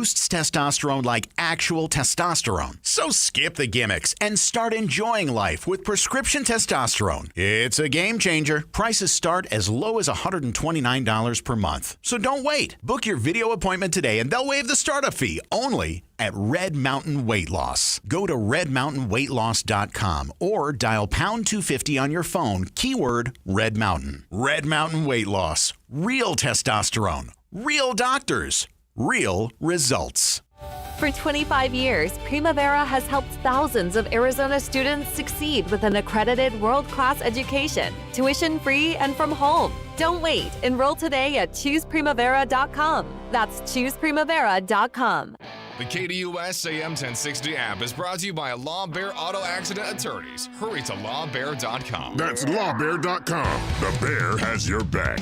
boosts testosterone like actual testosterone. So skip the gimmicks and start enjoying life with prescription testosterone. It's a game changer. Prices start as low as $129 per month. So don't wait. Book your video appointment today and they'll waive the startup fee only at Red Mountain Weight Loss. Go to redmountainweightloss.com or dial pound 250 on your phone, keyword Red Mountain. Red Mountain Weight Loss. Real testosterone. Real doctors. Real results. For 25 years, Primavera has helped thousands of Arizona students succeed with an accredited world-class education, tuition-free and from home. Don't wait. Enroll today at chooseprimavera.com. That's chooseprimavera.com. The KDUS AM 1060 app is brought to you by Law Bear Auto Accident Attorneys. Hurry to lawbear.com. That's lawbear.com. The bear has your back.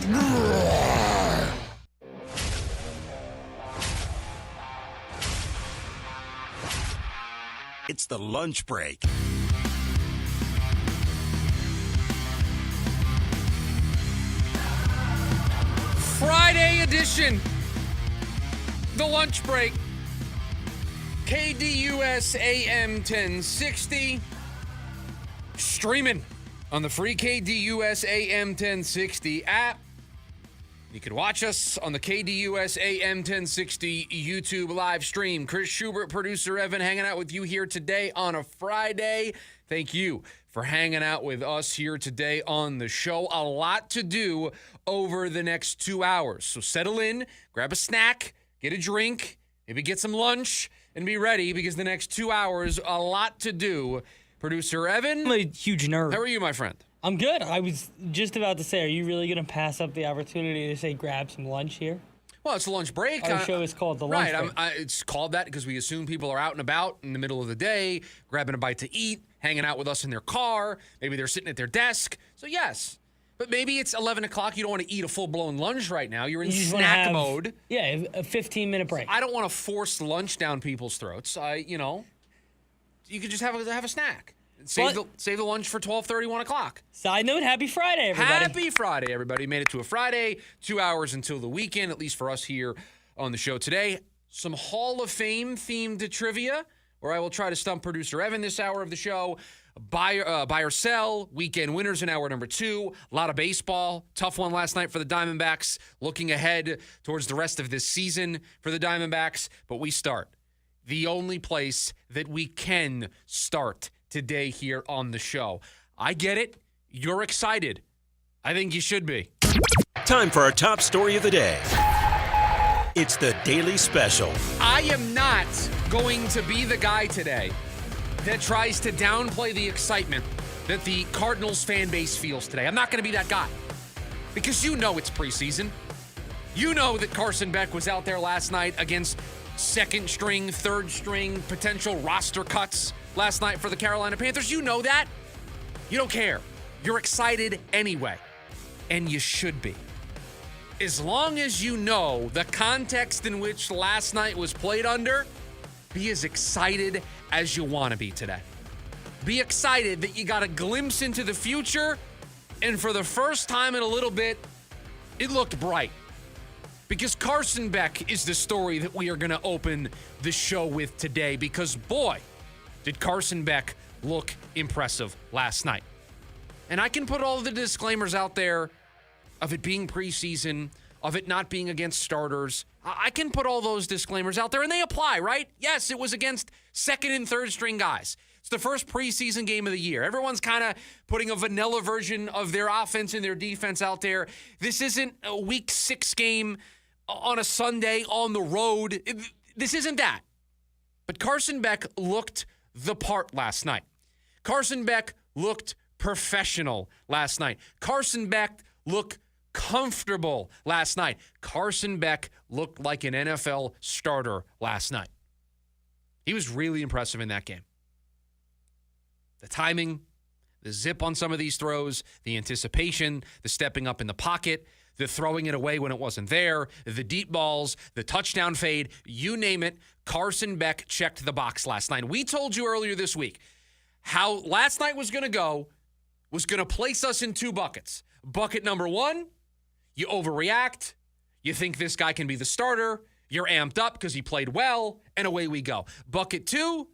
It's the lunch break. Friday edition. The lunch break. KDUS AM 1060. Streaming on the free KDUS AM 1060 app. You can watch us on the KDUS AM 1060 YouTube live stream. Chris Schubert, producer Evan, hanging out with you here today on a Friday. Thank you for hanging out with us here today on the show. A lot to do over the next 2 hours. So settle in, grab a snack, get a drink, maybe get some lunch, and be ready because the next 2 hours, a lot to do. Producer Evan. I'm a huge nerd. How are you, my friend? I'm good. I was just about to say, are you really going to pass up the opportunity to say grab some lunch here? Well, it's a lunch break. Our show is called The Lunch Break. Right, it's called that because we assume people are out and about in the middle of the day, grabbing a bite to eat, hanging out with us in their car. Maybe they're sitting at their desk. So, yes. But maybe it's 11 o'clock. You don't want to eat a full-blown lunch right now. You're in snack mode. Yeah, a 15-minute break. I don't want to force lunch down people's throats. You could just have a snack. Save the lunch for 12:30, 1 o'clock. Side note, happy Friday, everybody. Happy Friday, everybody. Made it to a Friday, 2 hours until the weekend, at least for us here on the show today. Some Hall of Fame-themed trivia, where I will try to stump producer Evan this hour of the show. Buy or sell, weekend winners in hour number 2. A lot of baseball. Tough one last night for the Diamondbacks. Looking ahead towards the rest of this season for the Diamondbacks. But we start the only place that we can start today here on the show. I get it. You're excited. I think you should be. Time for our top story of the day. It's the Daily Special. I am not going to be the guy today that tries to downplay the excitement that the Cardinals fan base feels today. I'm not going to be that guy because you know it's preseason. You know that Carson Beck was out there last night against second string, third string, potential roster cuts last night for the Carolina Panthers. You know that. You don't care. You're excited anyway. And you should be. As long as you know the context in which last night was played under, be as excited as you want to be today. Be excited that you got a glimpse into the future, and for the first time in a little bit, it looked bright. Because Carson Beck is the story that we are going to open the show with today, because boy, did Carson Beck look impressive last night. And I can put all the disclaimers out there of it being preseason, of it not being against starters. I can put all those disclaimers out there, and they apply, right? Yes, it was against second and third string guys. It's the first preseason game of the year. Everyone's kind of putting a vanilla version of their offense and their defense out there. This isn't a week 6 game on a Sunday on the road. This isn't that. But Carson Beck looked the part last night. Carson Beck looked professional last night. Carson Beck looked comfortable last night. Carson Beck looked like an NFL starter last night. He was really impressive in that game. The timing, the zip on some of these throws, the anticipation, the stepping up in the pocket, the throwing it away when it wasn't there, the deep balls, the touchdown fade, you name it, Carson Beck checked the box last night. We told you earlier this week how last night was going to place us in 2 buckets. Bucket number 1, you overreact. You think this guy can be the starter. You're amped up because he played well, and away we go. Bucket 2,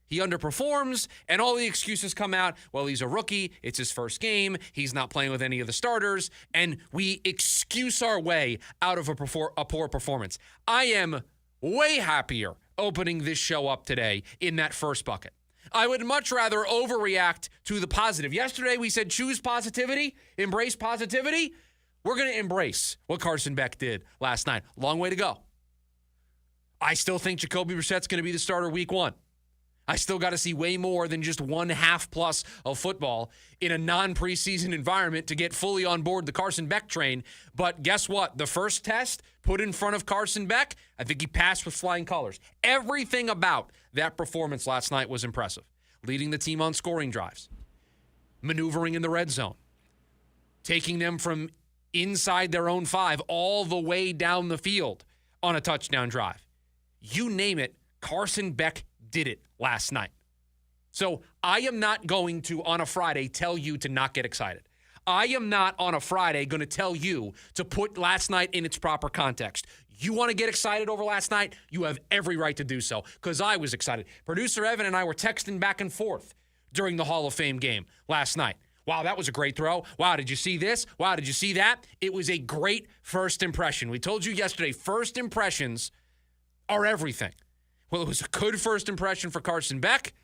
he underperforms, and all the excuses come out. Well, he's a rookie. It's his first game. He's not playing with any of the starters, and we excuse our way out of a poor performance. I am way happier opening this show up today in that first bucket. I would much rather overreact to the positive. Yesterday, we said choose positivity, embrace positivity. We're going to embrace what Carson Beck did last night. Long way to go. I still think Jacoby Brissett's going to be the starter week 1. I still got to see way more than just 1.5 plus of football in a non-preseason environment to get fully on board the Carson Beck train. But guess what? The first test put in front of Carson Beck, I think he passed with flying colors. Everything about that performance last night was impressive. Leading the team on scoring drives, maneuvering in the red zone, taking them from inside their own 5 all the way down the field on a touchdown drive. You name it, Carson Beck did it last night. So I am not going to, on a Friday, tell you to not get excited. I am not, on a Friday, going to tell you to put last night in its proper context. You want to get excited over last night? You have every right to do so, because I was excited. Producer Evan and I were texting back and forth during the Hall of Fame game last night. Wow, that was a great throw. Wow, did you see this? Wow, did you see that? It was a great first impression. We told you yesterday, first impressions are everything. Well, it was a good first impression for Carson Beck,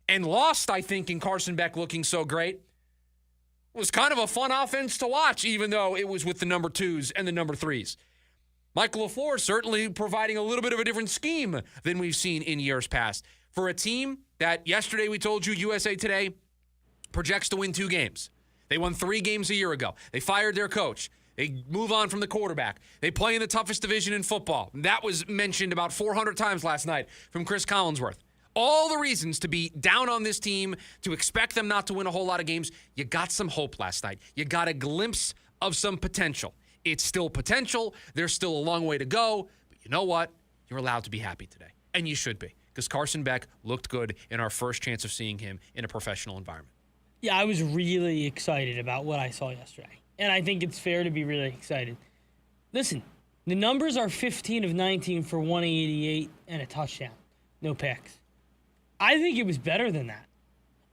and lost, I think, in Carson Beck looking so great. It was kind of a fun offense to watch, even though it was with the number 2s and the number 3s. Michael LaFleur certainly providing a little bit of a different scheme than we've seen in years past. For a team that yesterday we told you, USA Today, projects to win 2 games. They won 3 games a year ago. They fired their coach. They move on from the quarterback. They play in the toughest division in football. That was mentioned about 400 times last night from Chris Collinsworth. All the reasons to be down on this team, to expect them not to win a whole lot of games. You got some hope last night. You got a glimpse of some potential. It's still potential. There's still a long way to go. But you know what? You're allowed to be happy today. And you should be. Because Carson Beck looked good in our first chance of seeing him in a professional environment. Yeah, I was really excited about what I saw yesterday. And I think it's fair to be really excited. Listen, the numbers are 15 of 19 for 188 and a touchdown. No picks. I think it was better than that.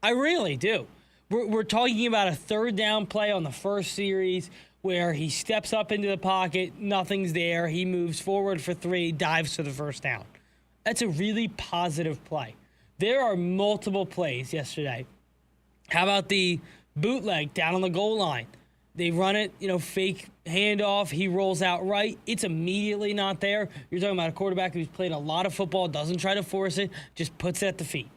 I really do. We're talking about a third down play on the first series where he steps up into the pocket, nothing's there, he moves forward for 3, dives to the first down. That's a really positive play. There are multiple plays yesterday. How about the bootleg down on the goal line? They run it, fake handoff. He rolls out right. It's immediately not there. You're talking about a quarterback who's played a lot of football, doesn't try to force it, just puts it at the feet.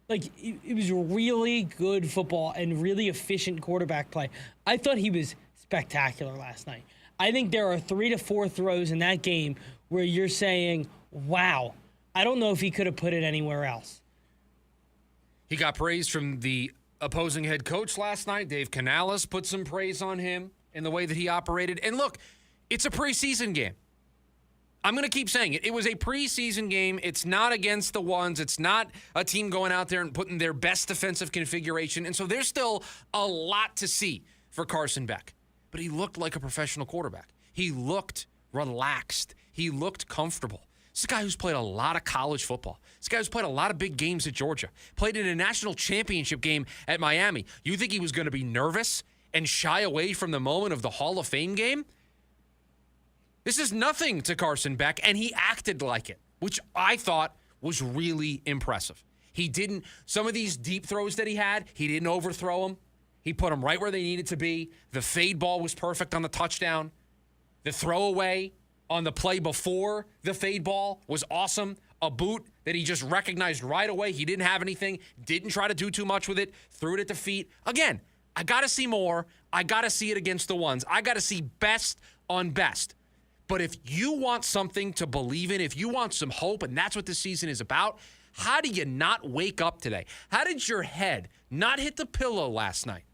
It was really good football and really efficient quarterback play. I thought he was spectacular last night. I think there are 3 to 4 throws in that game where you're saying, wow, I don't know if he could have put it anywhere else. He got praise from the opposing head coach last night. Dave Canales put some praise on him in the way that he operated. And look, it's a preseason game. I'm going to keep saying it. It was a preseason game. It's not against the ones. It's not a team going out there and putting their best defensive configuration. And so there's still a lot to see for Carson Beck. But he looked like a professional quarterback. He looked relaxed. He looked comfortable. This is a guy who's played a lot of college football. This guy who's played a lot of big games at Georgia. Played in a national championship game at Miami. You think he was going to be nervous and shy away from the moment of the Hall of Fame game? This is nothing to Carson Beck, and he acted like it, which I thought was really impressive. He didn't, some of these deep throws that he had, he didn't overthrow them. He put them right where they needed to be. The fade ball was perfect on the touchdown. The throwaway on the play before the fade ball was awesome. A boot that he just recognized right away. He didn't have anything, didn't try to do too much with it, threw it at the feet. Again, I got to see more. I got to see it against the ones. I got to see best on best. But if you want something to believe in, if you want some hope, and that's what this season is about, how do you not wake up today? How did your head not hit the pillow last night?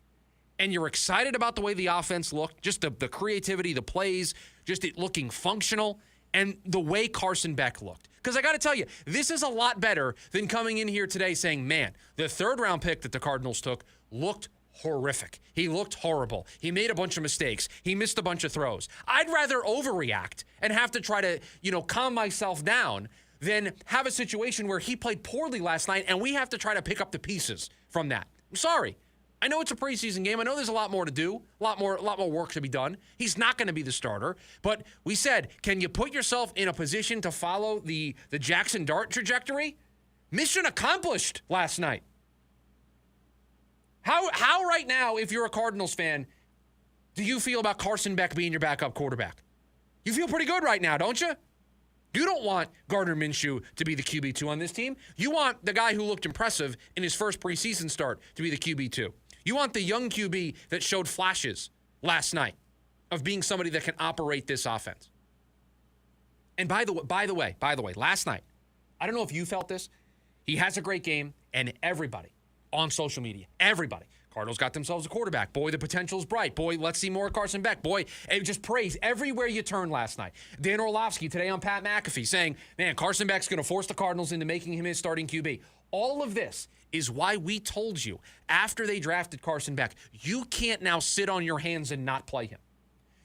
And you're excited about the way the offense looked, just the creativity, the plays, just it looking functional, and the way Carson Beck looked. Because I got to tell you, this is a lot better than coming in here today saying, man, the third-round pick that the Cardinals took looked horrific. He looked horrible. He made a bunch of mistakes. He missed a bunch of throws. I'd rather overreact and have to try to, calm myself down than have a situation where he played poorly last night and we have to try to pick up the pieces from that. I'm sorry. I know it's a preseason game. I know there's a lot more to do, a lot more work to be done. He's not going to be the starter. But we said, can you put yourself in a position to follow the Jackson Dart trajectory? Mission accomplished last night. How right now, if you're a Cardinals fan, do you feel about Carson Beck being your backup quarterback? You feel pretty good right now, don't you? You don't want Gardner Minshew to be the QB2 on this team. You want the guy who looked impressive in his first preseason start to be the QB2. You want the young QB that showed flashes last night of being somebody that can operate this offense. And by the way, last night, I don't know if you felt this. He has a great game, and everybody on social media, everybody, Cardinals got themselves a quarterback. Boy, the potential's bright. Boy, let's see more of Carson Beck. Boy, it just praise everywhere you turn last night. Dan Orlovsky today on Pat McAfee saying, man, Carson Beck's going to force the Cardinals into making him his starting QB. All of this is why we told you after they drafted Carson Beck, you can't now sit on your hands and not play him.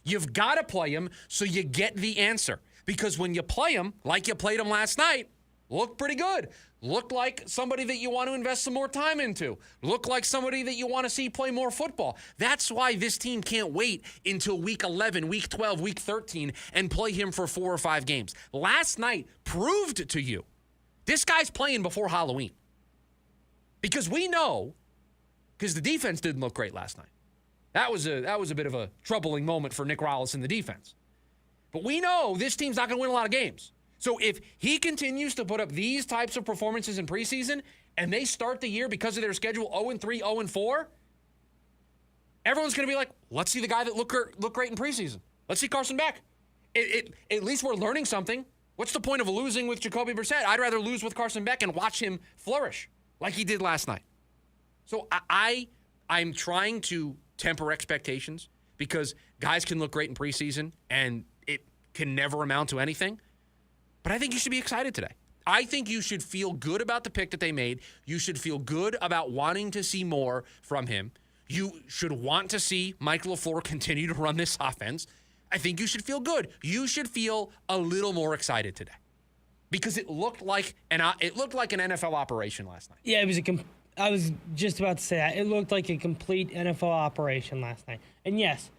You've got to play him so you get the answer. Because when you play him, like you played him last night, looked pretty good. Looked like somebody that you want to invest some more time into. Looked like somebody that you want to see play more football. That's why this team can't wait until week 11, week 12, week 13 and play him for 4 or 5 games. Last night proved to you this guy's playing before Halloween. Because we know, because the defense didn't look great last night. That was a bit of a troubling moment for Nick Rallis in the defense. But we know this team's not going to win a lot of games. So if he continues to put up these types of performances in preseason and they start the year because of their schedule 0-3, 0-4, everyone's going to be like, let's see the guy that looked great in preseason. Let's see Carson Beck. At least we're learning something. What's the point of losing with Jacoby Brissett? I'd rather lose with Carson Beck and watch him flourish like he did last night. So I'm trying to temper expectations because guys can look great in preseason and it can never amount to anything. But I think you should be excited today. I think you should feel good about the pick that they made. You should feel good about wanting to see more from him. You should want to see Mike LaFleur continue to run this offense. I think you should feel good. You should feel a little more excited today because it looked like an NFL operation last night. Yeah, I was just about to say that. It looked like a complete NFL operation last night. And yes,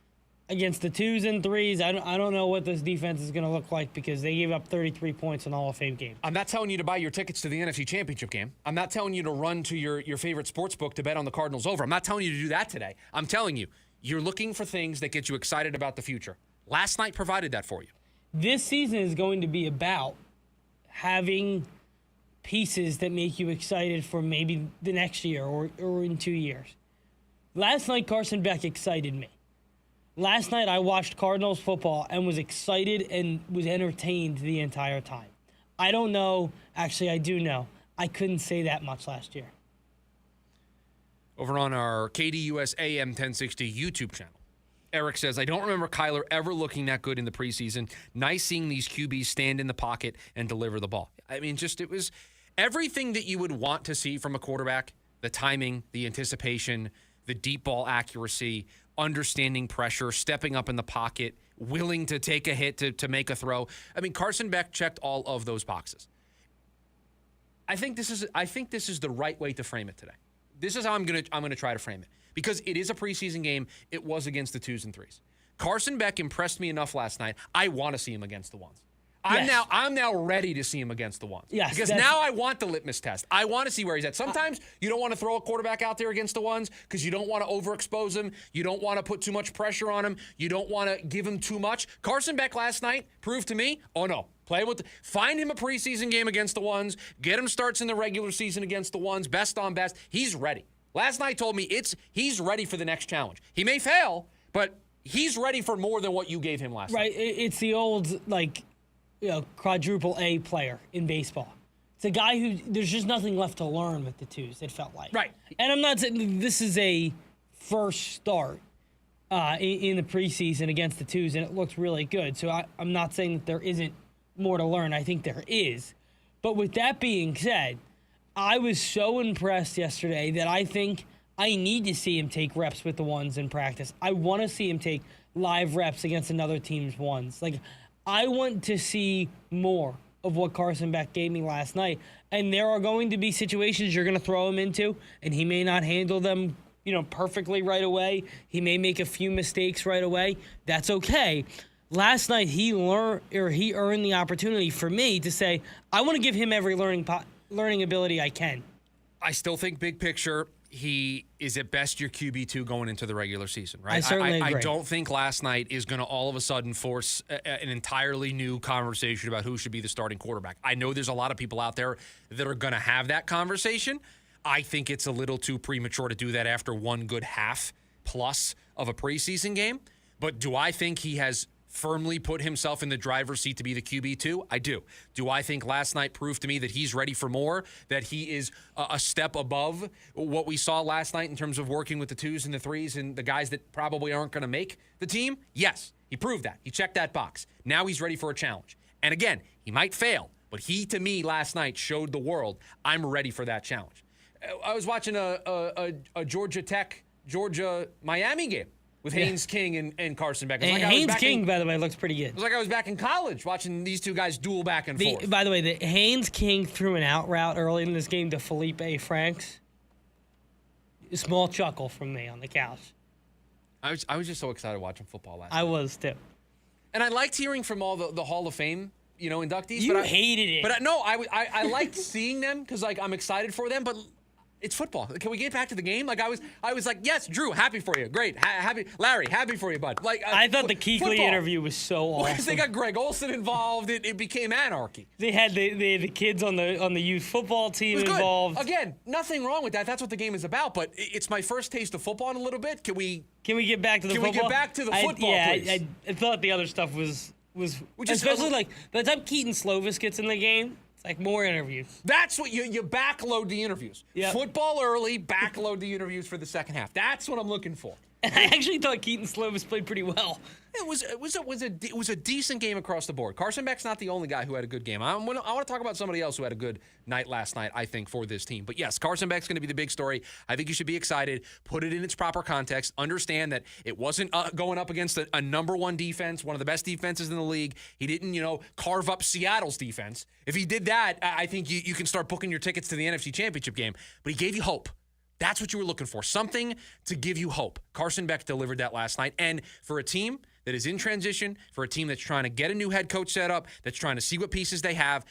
against the 2s and 3s, I don't know what this defense is going to look like because they gave up 33 points in the Hall of Fame game. I'm not telling you to buy your tickets to the NFC Championship game. I'm not telling you to run to your favorite sports book to bet on the Cardinals over. I'm not telling you to do that today. I'm telling you, you're looking for things that get you excited about the future. Last night provided that for you. This season is going to be about having pieces that make you excited for maybe the next year or in 2 years. Last night, Carson Beck excited me. Last night, I watched Cardinals football and was excited and was entertained the entire time. I don't know. Actually, I do know. I couldn't say that much last year. Over on our KDUS AM 1060 YouTube channel, Eric says, I don't remember Kyler ever looking that good in the preseason. Nice seeing these QBs stand in the pocket and deliver the ball. I mean, it was everything that you would want to see from a quarterback, the timing, the anticipation, the deep ball accuracy, understanding pressure, stepping up in the pocket, willing to take a hit to make a throw. I mean, Carson Beck checked all of those boxes. I think this is the right way to frame it today. This is how I'm gonna try to frame it. Because it is a preseason game, it was against the 2s and 3s. Carson Beck impressed me enough last night. I want to see him against the 1s. I'm now ready to see him against the 1s. Yes, because now I want the litmus test. I want to see where he's at. Sometimes you don't want to throw a quarterback out there against the 1s because you don't want to overexpose him. You don't want to put too much pressure on him. You don't want to give him too much. Carson Beck last night proved to me, oh no, find him a preseason game against the 1s. Get him starts in the regular season against the 1s. Best on best. He's ready. Last night told me he's ready for the next challenge. He may fail, but he's ready for more than what you gave him last night. Right. It's the old, quadruple A player in baseball. It's a guy who there's just nothing left to learn with the 2s, it felt like. Right. And I'm not saying this is a first start in the preseason against the 2s, and it looks really good. So I'm not saying that there isn't more to learn. I think there is. But with that being said, I was so impressed yesterday that I think I need to see him take reps with the ones in practice. I want to see him take live reps against another team's ones. Like, I want to see more of what Carson Beck gave me last night. And there are going to be situations you're going to throw him into, and he may not handle them, perfectly right away. He may make a few mistakes right away. That's okay. Last night, he earned the opportunity for me to say, I want to give him every learning ability I can. I still think big picture, he is at best your QB2 going into the regular season, right? I certainly agree. I don't think last night is going to all of a sudden force an entirely new conversation about who should be the starting quarterback. I know there's a lot of people out there that are going to have that conversation. I think it's a little too premature to do that after one good half plus of a preseason game. But do I think he has firmly put himself in the driver's seat to be the QB2? I do. Do I think last night proved to me that he's ready for more, that he is a step above what we saw last night in terms of working with the 2s and the 3s and the guys that probably aren't going to make the team? Yes, he proved that. He checked that box. Now he's ready for a challenge. And again, he might fail, but he, to me, last night showed the world, I'm ready for that challenge. I was watching a Georgia-Miami game with Haynes King and Carson Beck. And Haynes King, by the way, looks pretty good. It was like I was back in college watching these two guys duel back and forth. By the way, the Haynes King threw an out route early in this game to Felipe Franks. A small chuckle from me on the couch. I was just so excited watching football last night. I was too. And I liked hearing from all the Hall of Fame, inductees. You hated it. But I liked seeing them because I'm excited for them. But it's football. Can we get back to the game? I was like, yes, Drew, happy for you. Great. Happy. Larry, happy for you, bud. I thought the Kuechly interview was so awesome. They got Greg Olson involved. It became anarchy. They had the kids on the youth football team involved. Again, nothing wrong with that. That's what the game is about. But it's my first taste of football in a little bit. Can we get back to the football? Can we get back to the football, please? I thought the other stuff was especially by the time Keaton Slovis gets in the game. It's like more interviews. That's what you backload the interviews. Yep. Football early, backload the interviews for the second half. That's what I'm looking for. And I actually thought Keaton Slovis played pretty well. It was a decent game across the board. Carson Beck's not the only guy who had a good game. I want to talk about somebody else who had a good night last night, I think, for this team. But yes, Carson Beck's going to be the big story. I think you should be excited. Put it in its proper context. Understand that it wasn't going up against a number one defense, one of the best defenses in the league. He didn't, carve up Seattle's defense. If he did that, I think you can start booking your tickets to the NFC Championship game. But he gave you hope. That's what you were looking for, something to give you hope. Carson Beck delivered that last night. And for a team that is in transition, for a team that's trying to get a new head coach set up, that's trying to see what pieces they have,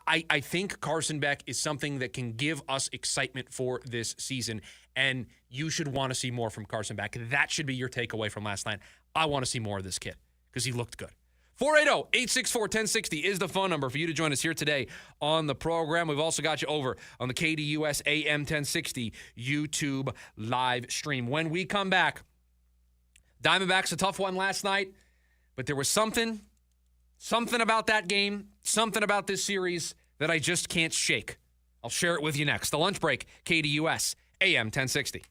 I think Carson Beck is something that can give us excitement for this season. And you should want to see more from Carson Beck. That should be your takeaway from last night. I want to see more of this kid because he looked good. 480-864-1060 is the phone number for you to join us here today on the program. We've also got you over on the KDUS AM 1060 YouTube live stream. When we come back, Diamondbacks a tough one last night, but there was something about that game, something about this series that I just can't shake. I'll share it with you next. The Lunch Break, KDUS AM 1060.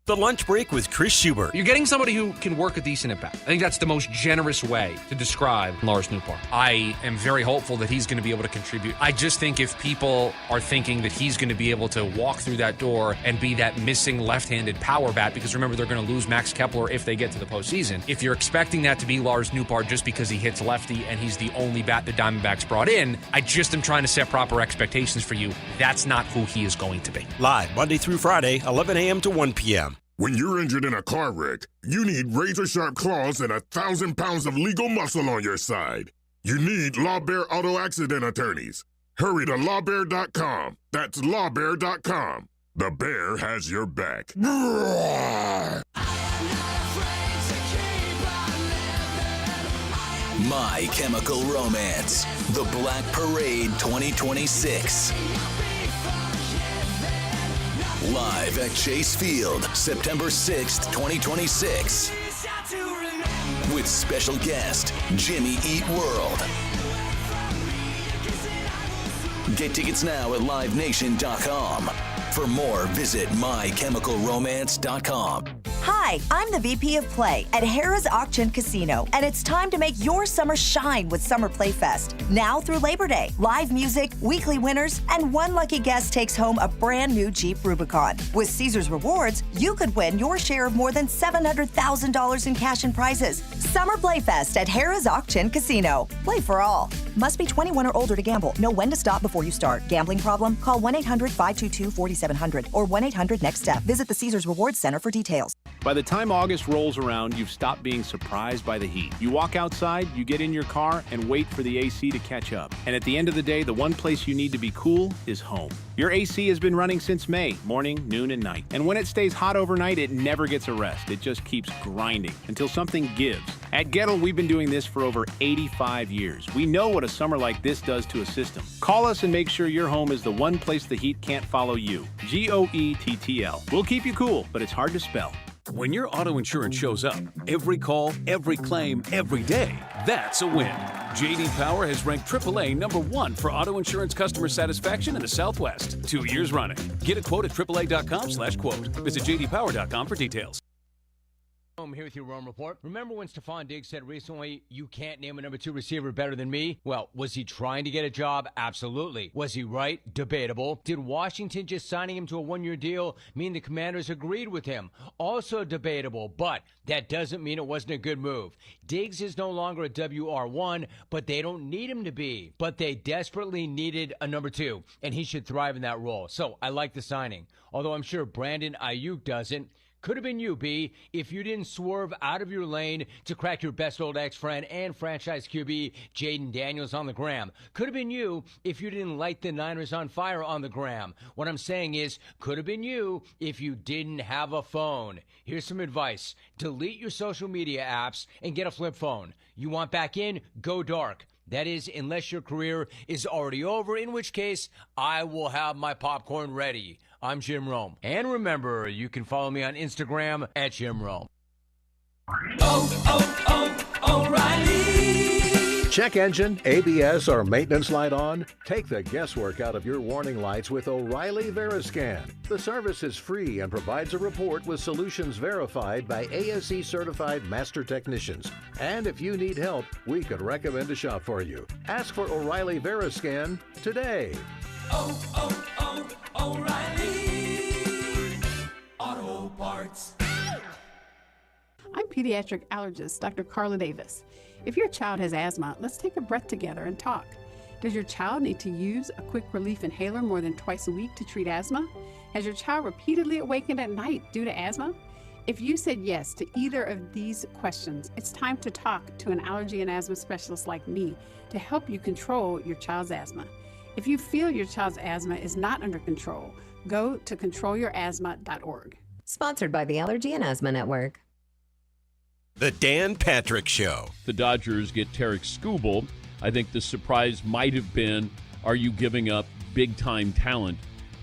The Lunch Break with Chris Schubert. You're getting somebody who can work a decent impact. I think that's the most generous way to describe Lars Nootbaar. I am very hopeful that he's going to be able to contribute. I just think if people are thinking that he's going to be able to walk through that door and be that missing left-handed power bat, because remember, they're going to lose Max Kepler if they get to the postseason. If you're expecting that to be Lars Nootbaar just because he hits lefty and he's the only bat the Diamondbacks brought in, I just am trying to set proper expectations for you. That's not who he is going to be. Live Monday through Friday, 11 a.m. to 1 p.m. When you're injured in a car wreck, you need razor-sharp claws and 1,000 pounds of legal muscle on your side. You need LawBear Auto Accident Attorneys. Hurry to lawbear.com. That's lawbear.com. The Bear has your back. My Chemical Romance, The Black Parade 2026. Live at Chase Field, September 6th, 2026. With special guest, Jimmy Eat World. Get tickets now at livenation.com. For more, visit mychemicalromance.com. Hi, Hi, I'm the VP of Play at Harrah's Auction Casino, and it's time to make your summer shine with Summer Playfest. Now through Labor Day, live music, weekly winners, and one lucky guest takes home a brand new Jeep Rubicon. With Caesars Rewards, you could win your share of more than $700,000 in cash and prizes. Summer Playfest at Harrah's Auction Casino. Play for all. Must be 21 or older to gamble. Know when to stop before you start. Gambling problem? Call 1-800-522-4700 or 1-800-NEXT-STEP. Visit the Caesars Rewards Center for details. By the time August rolls around, you've stopped being surprised by the heat. You walk outside, you get in your car, and wait for the AC to catch up. And at the end of the day, the one place you need to be cool is home. Your AC has been running since May, morning, noon, and night. And when it stays hot overnight, it never gets a rest. It just keeps grinding until something gives. At Gettle, we've been doing this for over 85 years. We know what a summer like this does to a system. Call us and make sure your home is the one place the heat can't follow you. GOETTL. We'll keep you cool, but it's hard to spell. When your auto insurance shows up, every call, every claim, every day, that's a win. J.D. Power has ranked AAA #1 for auto insurance customer satisfaction in the Southwest 2 years running. Get a quote at AAA.com/quote. Visit JDPower.com for details. I'm here with your Rome Report. Remember when Stephon Diggs said recently, you can't name a number 2 receiver better than me? Well, was he trying to get a job? Absolutely. Was he right? Debatable. Did Washington just signing him to a 1-year deal mean the Commanders agreed with him? Also debatable, but that doesn't mean it wasn't a good move. Diggs is no longer a WR1, but they don't need him to be. But they desperately needed a number 2, and he should thrive in that role. So I like the signing, although I'm sure Brandon Ayuk doesn't. Could have been you, B, if you didn't swerve out of your lane to crack your best old ex-friend and franchise QB, Jaden Daniels, on the gram. Could have been you if you didn't light the Niners on fire on the gram. What I'm saying is, could have been you if you didn't have a phone. Here's some advice. Delete your social media apps and get a flip phone. You want back in? Go dark. That is, unless your career is already over, in which case, I will have my popcorn ready. I'm Jim Rome. And remember, you can follow me on Instagram at Jim Rome. O'Reilly. Check engine, ABS, or maintenance light on? Take the guesswork out of your warning lights with O'Reilly Veriscan. The service is free and provides a report with solutions verified by ASE certified master technicians. And if you need help, we could recommend a shop for you. Ask for O'Reilly Veriscan today. O'Reilly Auto Parts. I'm pediatric allergist Dr. Carla Davis. If your child has asthma, let's take a breath together and talk. Does your child need to use a quick relief inhaler more than twice a week to treat asthma? Has your child repeatedly awakened at night due to asthma? If you said yes to either of these questions, it's time to talk to an allergy and asthma specialist like me to help you control your child's asthma. If you feel your child's asthma is not under control, go to controlyourasthma.org. Sponsored by the Allergy and Asthma Network. The Dan Patrick Show. The Dodgers get Tarek Skubal. I think the surprise might have been, are you giving up big-time talent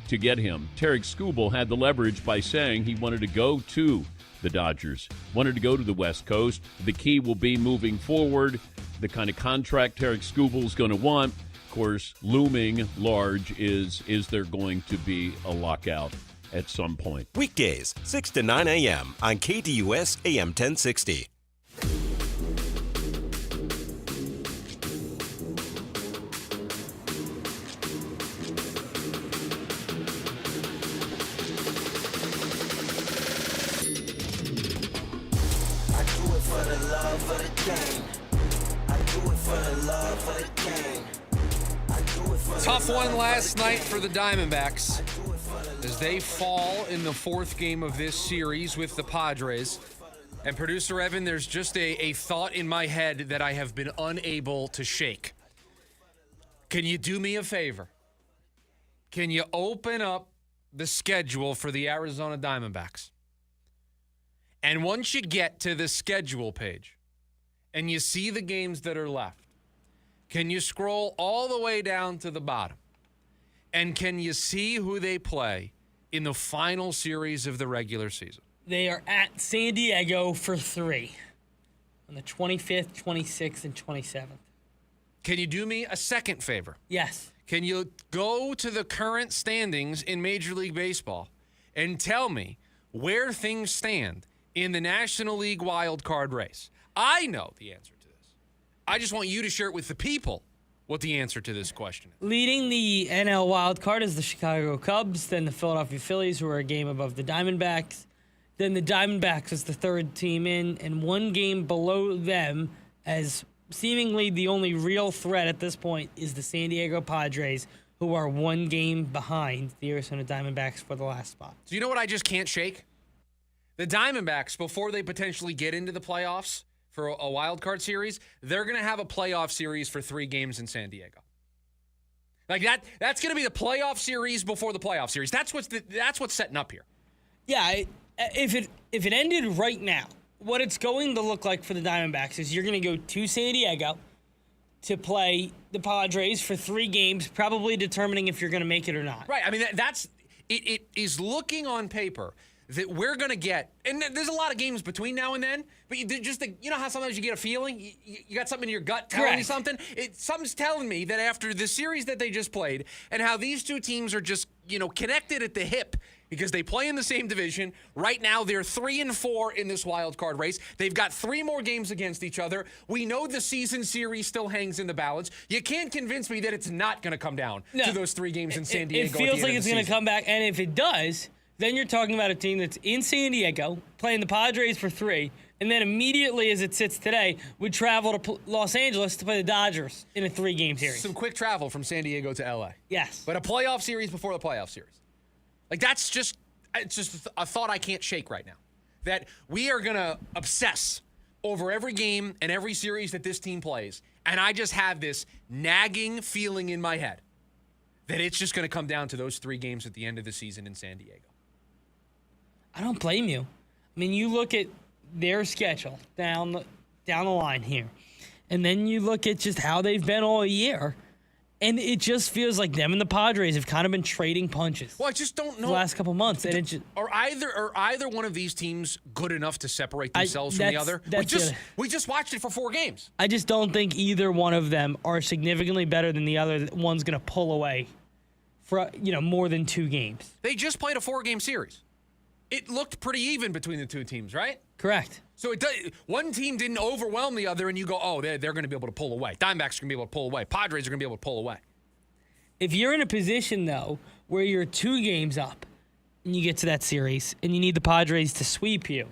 to get him? Tarek Skubal had the leverage by saying he wanted to go to the Dodgers, wanted to go to the West Coast. The key will be moving forward, the kind of contract Tarek Skubal is going to want. Of course, looming large is there going to be a lockout at some point? Weekdays, 6 to 9 a.m. on KDUS AM 1060. I do it for the love of the game. I do it for the love of the game. Tough one last night for the Diamondbacks as they fall in the 4th game of this series with the Padres. And producer Evan, there's just a thought in my head that I have been unable to shake. Can you do me a favor? Can you open up the schedule for the Arizona Diamondbacks? And once you get to the schedule page and you see the games that are left, can you scroll all the way down to the bottom? And can you see who they play in the final series of the regular season? They are at San Diego for 3 on the 25th, 26th, and 27th. Can you do me a second favor? Yes. Can you go to the current standings in Major League Baseball and tell me where things stand in the National League wild card race? I know the answer to this. I just want you to share it with the people what the answer to this question is. Leading the NL wild card is the Chicago Cubs, then the Philadelphia Phillies, who are a game above the Diamondbacks. Then the Diamondbacks is the third team in, and one game below them, as seemingly the only real threat at this point, is the San Diego Padres, who are one game behind the Arizona Diamondbacks for the last spot. So you know what I just can't shake? The Diamondbacks, before they potentially get into the playoffs for a wild card series, they're going to have a playoff series for 3 games in San Diego. Like that's going to be the playoff series before the playoff series. That's what's setting up here. Yeah, if it ended right now, what it's going to look like for the Diamondbacks is you're going to go to San Diego to play the Padres for 3 games, probably determining if you're going to make it or not. Right. I mean, it is looking on paper that we're going to get, and there's a lot of games between now and then, but you know how sometimes you get a feeling? You got something in your gut telling you something? Something's telling me that after the series that they just played and how these two teams are just, connected at the hip because they play in the same division. Right now, they're 3-4 in this wild card race. They've got 3 more games against each other. We know the season series still hangs in the balance. You can't convince me that it's not going to come down to those 3 games in San Diego. It feels like it's going to come back, and if it does, then you're talking about a team that's in San Diego, playing the Padres for 3, and then immediately as it sits today, would travel to Los Angeles to play the Dodgers in a 3-game series. Some quick travel from San Diego to L.A. Yes. But a playoff series before the playoff series. Like, it's just a thought I can't shake right now. That we are going to obsess over every game and every series that this team plays, and I just have this nagging feeling in my head that it's just going to come down to those 3 games at the end of the season in San Diego. I don't blame you. I mean, you look at their schedule down the line here, and then you look at just how they've been all year, and it just feels like them and the Padres have kind of been trading punches. Well, I just don't know. The last couple months. And are either one of these teams good enough to separate themselves from the other? We just watched it for 4 games. I just don't think either one of them are significantly better than the other. One's going to pull away for more than 2 games. They just played a 4-game series. It looked pretty even between the 2 teams, right? Correct. So one team didn't overwhelm the other, and you go, oh, they're going to be able to pull away. Diamondbacks are going to be able to pull away. Padres are going to be able to pull away. If you're in a position, though, where you're 2 games up, and you get to that series, and you need the Padres to sweep you,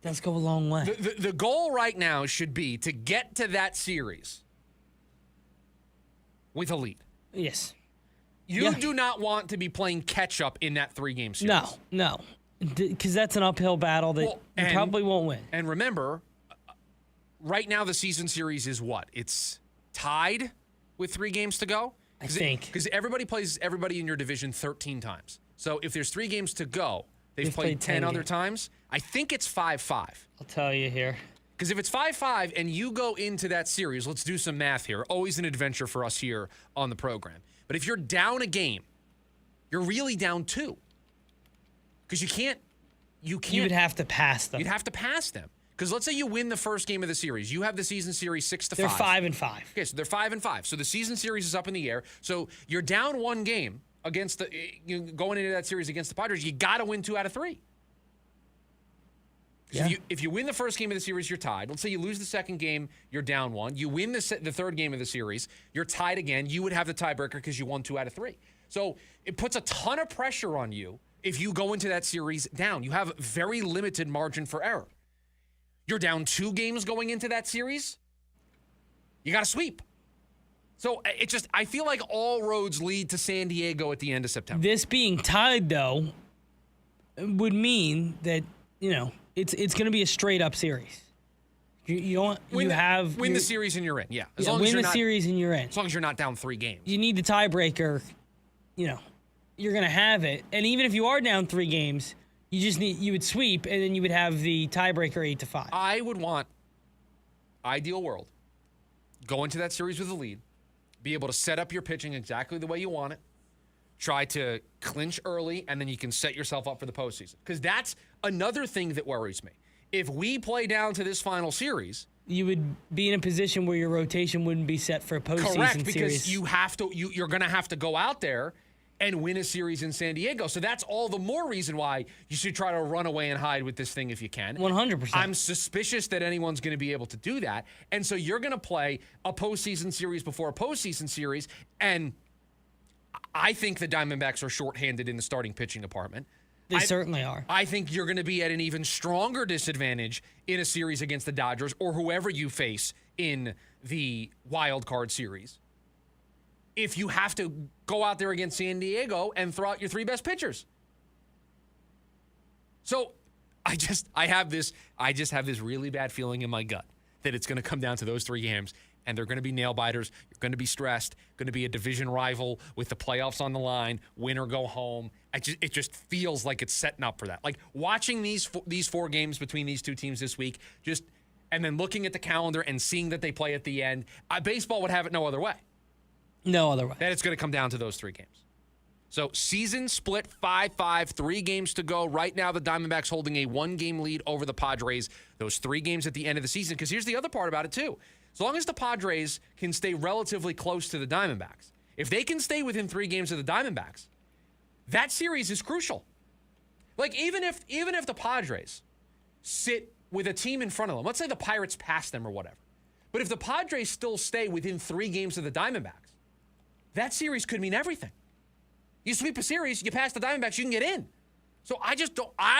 that's go a long way. The goal right now should be to get to that series with a lead. Yes. You do not want to be playing catch-up in that 3-game series. No. Because that's an uphill battle that you probably won't win. And remember, right now the season series is what? It's tied with 3 games to go? I think. Because everybody plays everybody in your division 13 times. So if there's 3 games to go, they've played 10 other times. I think it's 5-5. I'll tell you here. Because if it's 5-5 and you go into that series, let's do some math here. Always an adventure for us here on the program. But if you're down a game, you're really down 2. Because you would have to pass them. You'd have to pass them. Because let's say you win the first game of the series. You have the season series 6-5. They're 5-5. Okay, so they're 5-5. So the season series is up in the air. So you're down 1 game against going into that series against the Padres. You got to win 2 out of 3. Yeah. If you win the first game of the series, you're tied. Let's say you lose the second game, you're down 1. You win the third game of the series, you're tied again. You would have the tiebreaker because you won 2 out of 3. So it puts a ton of pressure on you if you go into that series down. You have very limited margin for error. You're down 2 games going into that series. You got to sweep. So I feel like all roads lead to San Diego at the end of September. This being tied, though, would mean that, it's going to be a straight-up series. Win the series and you're in, yeah. Win the series and you're in. As long as you're not down 3 games. You need the tiebreaker, you're going to have it. And even if you are down 3 games, you would sweep, and then you would have the tiebreaker 8-5. I would want, ideal world, go into that series with a lead, be able to set up your pitching exactly the way you want it, try to clinch early, and then you can set yourself up for the postseason. Because that's another thing that worries me. If we play down to this final series, you would be in a position where your rotation wouldn't be set for a postseason series. Correct, because you're going to have to go out there and win a series in San Diego. So that's all the more reason why you should try to run away and hide with this thing if you can. 100%. I'm suspicious that anyone's going to be able to do that. And so you're going to play a postseason series before a postseason series, and I think the Diamondbacks are shorthanded in the starting pitching department. They certainly are. I think you're going to be at an even stronger disadvantage in a series against the Dodgers or whoever you face in the wild card series if you have to go out there against San Diego and throw out your 3 best pitchers. So I just have this really bad feeling in my gut that it's going to come down to those 3 games. And they're going to be nail biters. You're going to be stressed. Going to be a division rival with the playoffs on the line. Win or go home. It just feels like it's setting up for that. Like watching these 4 games between these 2 teams this week, and then looking at the calendar and seeing that they play at the end. Baseball would have it no other way. No other way. That it's going to come down to those 3 games. So season split 5-5, 3 games to go. Right now, the Diamondbacks holding a 1-game lead over the Padres. Those 3 games at the end of the season. Because here's the other part about it too. As long as the Padres can stay relatively close to the Diamondbacks, if they can stay within 3 games of the Diamondbacks, that series is crucial. Like even if the Padres sit with a team in front of them, let's say the Pirates pass them or whatever, but if the Padres still stay within 3 games of the Diamondbacks, that series could mean everything. You sweep a series, you pass the Diamondbacks, you can get in. So I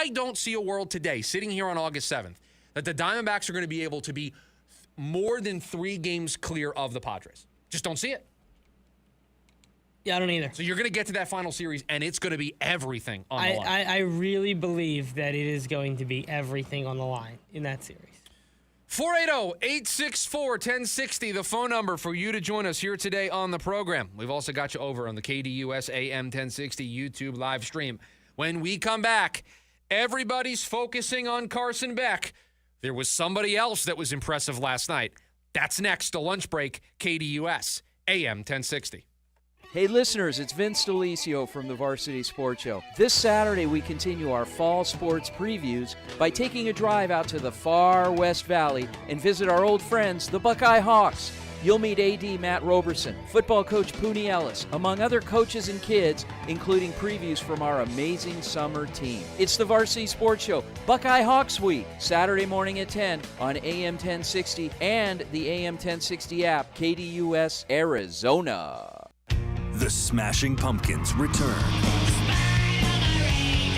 don't see a world today, sitting here on August 7th, that the Diamondbacks are going to be able to be more than 3 games clear of the Padres. Just don't see it. Yeah, I don't either. So you're going to get to that final series, and it's going to be everything on the line. I really believe that it is going to be everything on the line in that series. 480-864-1060, the phone number for you to join us here today on the program. We've also got you over on the KDUS AM 1060 YouTube live stream. When we come back, everybody's focusing on Carson Beck. There was somebody else that was impressive last night. That's next, a lunch break, KDUS AM 1060. Hey listeners, it's Vince Delisio from the Varsity Sports Show. This Saturday we continue our fall sports previews by taking a drive out to the far West Valley and visit our old friends, the Buckeye Hawks. You'll meet AD Matt Roberson, football coach Pooney Ellis, among other coaches and kids, including previews from our amazing summer team. It's the Varsity Sports Show, Buckeye Hawks Week, Saturday morning at 10 on AM 1060 and the AM 1060 app, KDUS Arizona. The Smashing Pumpkins return.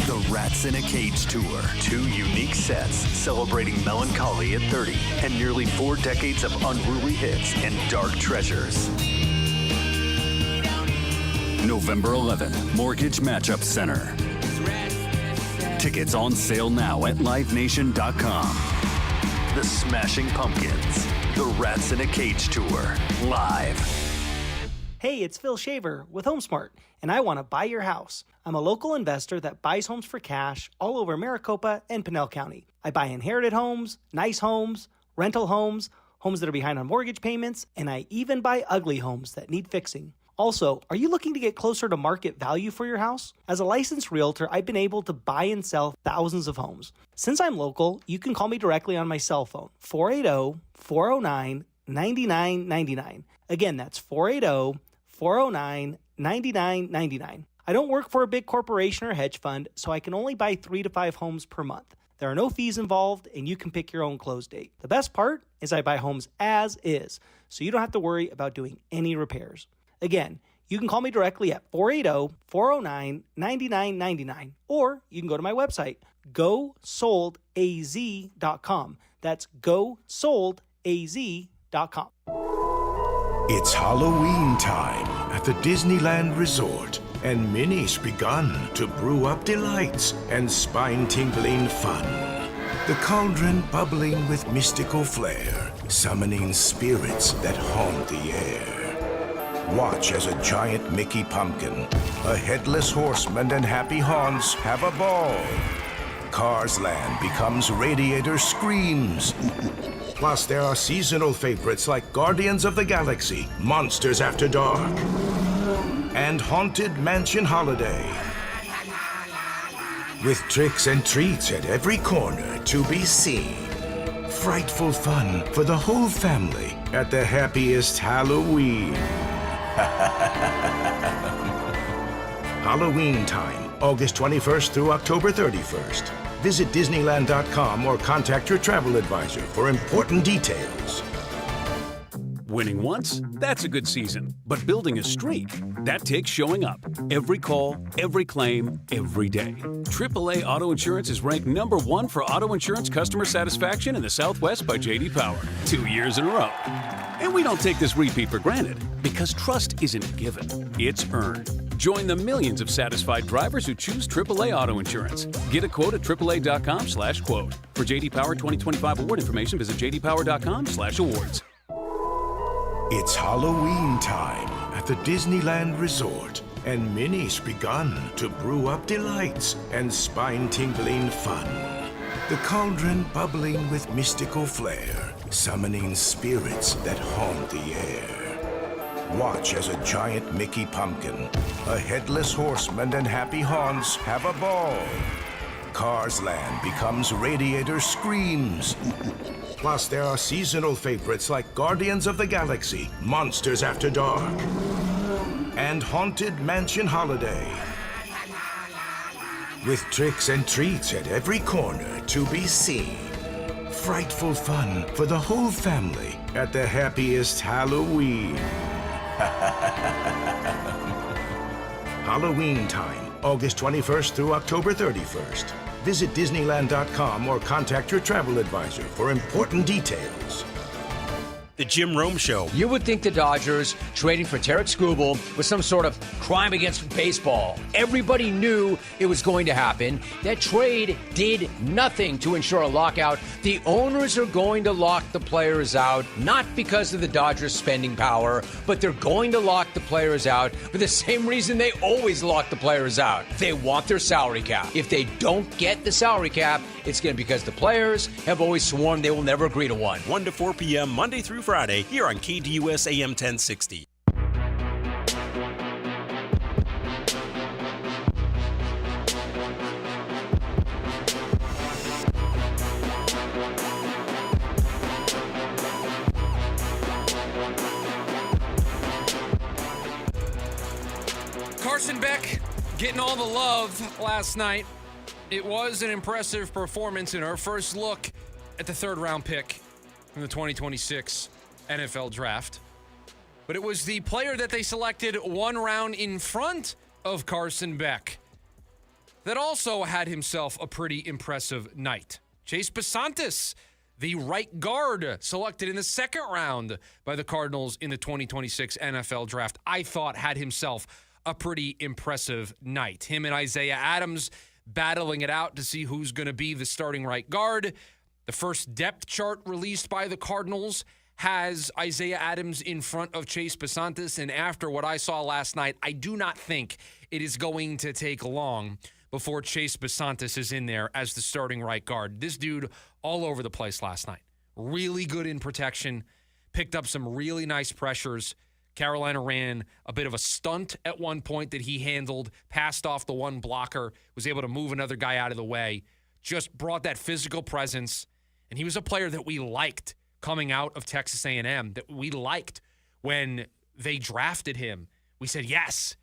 The Rats in a Cage Tour. 2 unique sets celebrating melancholy at 30 and nearly 4 decades of unruly hits and dark treasures. November 11th, Mortgage Matchup Center. Tickets on sale now at livenation.com. The Smashing Pumpkins. The Rats in a Cage Tour. Live. Hey, it's Phil Shaver with HomeSmart, and I want to buy your house. I'm a local investor that buys homes for cash all over Maricopa and Pinell County. I buy inherited homes, nice homes, rental homes, homes that are behind on mortgage payments, and I even buy ugly homes that need fixing. Also, are you looking to get closer to market value for your house? As a licensed realtor, I've been able to buy and sell thousands of homes. Since I'm local, you can call me directly on my cell phone, 480-409-9999. Again, that's 480-409-9999. I don't work for a big corporation or hedge fund, so I can only buy 3 to 5 homes per month. There are no fees involved, and you can pick your own close date. The best part is I buy homes as is, so you don't have to worry about doing any repairs. Again, you can call me directly at 480-409-9999, or you can go to my website, gosoldaz.com. That's gosoldaz.com. It's Halloween time at the Disneyland Resort, and Minnie's begun to brew up delights and spine-tingling fun. The cauldron bubbling with mystical flair, summoning spirits that haunt the air. Watch as a giant Mickey pumpkin, a headless horseman, and happy haunts have a ball. Cars Land becomes Radiator Screams. Plus, there are seasonal favorites like Guardians of the Galaxy, Monsters After Dark, and Haunted Mansion Holiday. With tricks and treats at every corner to be seen. Frightful fun for the whole family at the happiest Halloween. Halloween time, August 21st through October 31st. Visit Disneyland.com or contact your travel advisor for important details. Winning once, that's a good season. But building a streak, that takes showing up. Every call, every claim, every day. AAA Auto Insurance is ranked #1 for auto insurance customer satisfaction in the Southwest by J.D. Power, 2 years in a row. And we don't take this repeat for granted, because trust isn't given, it's earned. Join the millions of satisfied drivers who choose AAA Auto Insurance. Get a quote at AAA.com/quote. For J.D. Power 2025 award information, visit JDPower.com/awards. It's Halloween time at the Disneyland Resort, and Minnie's begun to brew up delights and spine-tingling fun. The cauldron bubbling with mystical flair, summoning spirits that haunt the air. Watch as a giant Mickey pumpkin, a headless horseman, and happy haunts have a ball. Cars Land becomes Radiator Screams. Plus, there are seasonal favorites like Guardians of the Galaxy, Monsters After Dark, and Haunted Mansion Holiday. With tricks and treats at every corner to be seen. Frightful fun for the whole family at the happiest Halloween. Halloween time, August 21st through October 31st. Visit Disneyland.com or contact your travel advisor for important details. The Jim Rome Show. You would think the Dodgers trading for Tarek Skubal was some sort of crime against baseball. Everybody knew it was going to happen. That trade did nothing to ensure a lockout. The owners are going to lock the players out, not because of the Dodgers' spending power, but they're going to lock the players out for the same reason they always lock the players out. They want their salary cap. If they don't get the salary cap, it's going to be because the players have always sworn they will never agree to one. 1 to 4 p.m. Monday through Friday here on KDUS AM 1060. Carson Beck getting all the love last night. It was an impressive performance in our first look at the third-round pick from the 2026 NFL Draft. But it was the player that they selected one round in front of Carson Beck that also had himself a pretty impressive night. Chase Besantis, the right guard selected in the second round by the Cardinals in the 2026 NFL Draft, I thought had himself a pretty impressive night. Him and Isaiah Adams battling it out to see who's going to be the starting right guard. The first depth chart released by the Cardinals has Isaiah Adams in front of Chase Besantis, and after what I saw last night, I do not think it is going to take long before Chase Besantis is in there as the starting right guard. This dude all over the place last night. Really good in protection, picked up some really nice pressures. Carolina ran a bit of a stunt at one point that he handled, passed off the one blocker, was able to move another guy out of the way, just brought that physical presence. And he was a player that we liked coming out of Texas A&M, that we liked when they drafted him. We said, yes,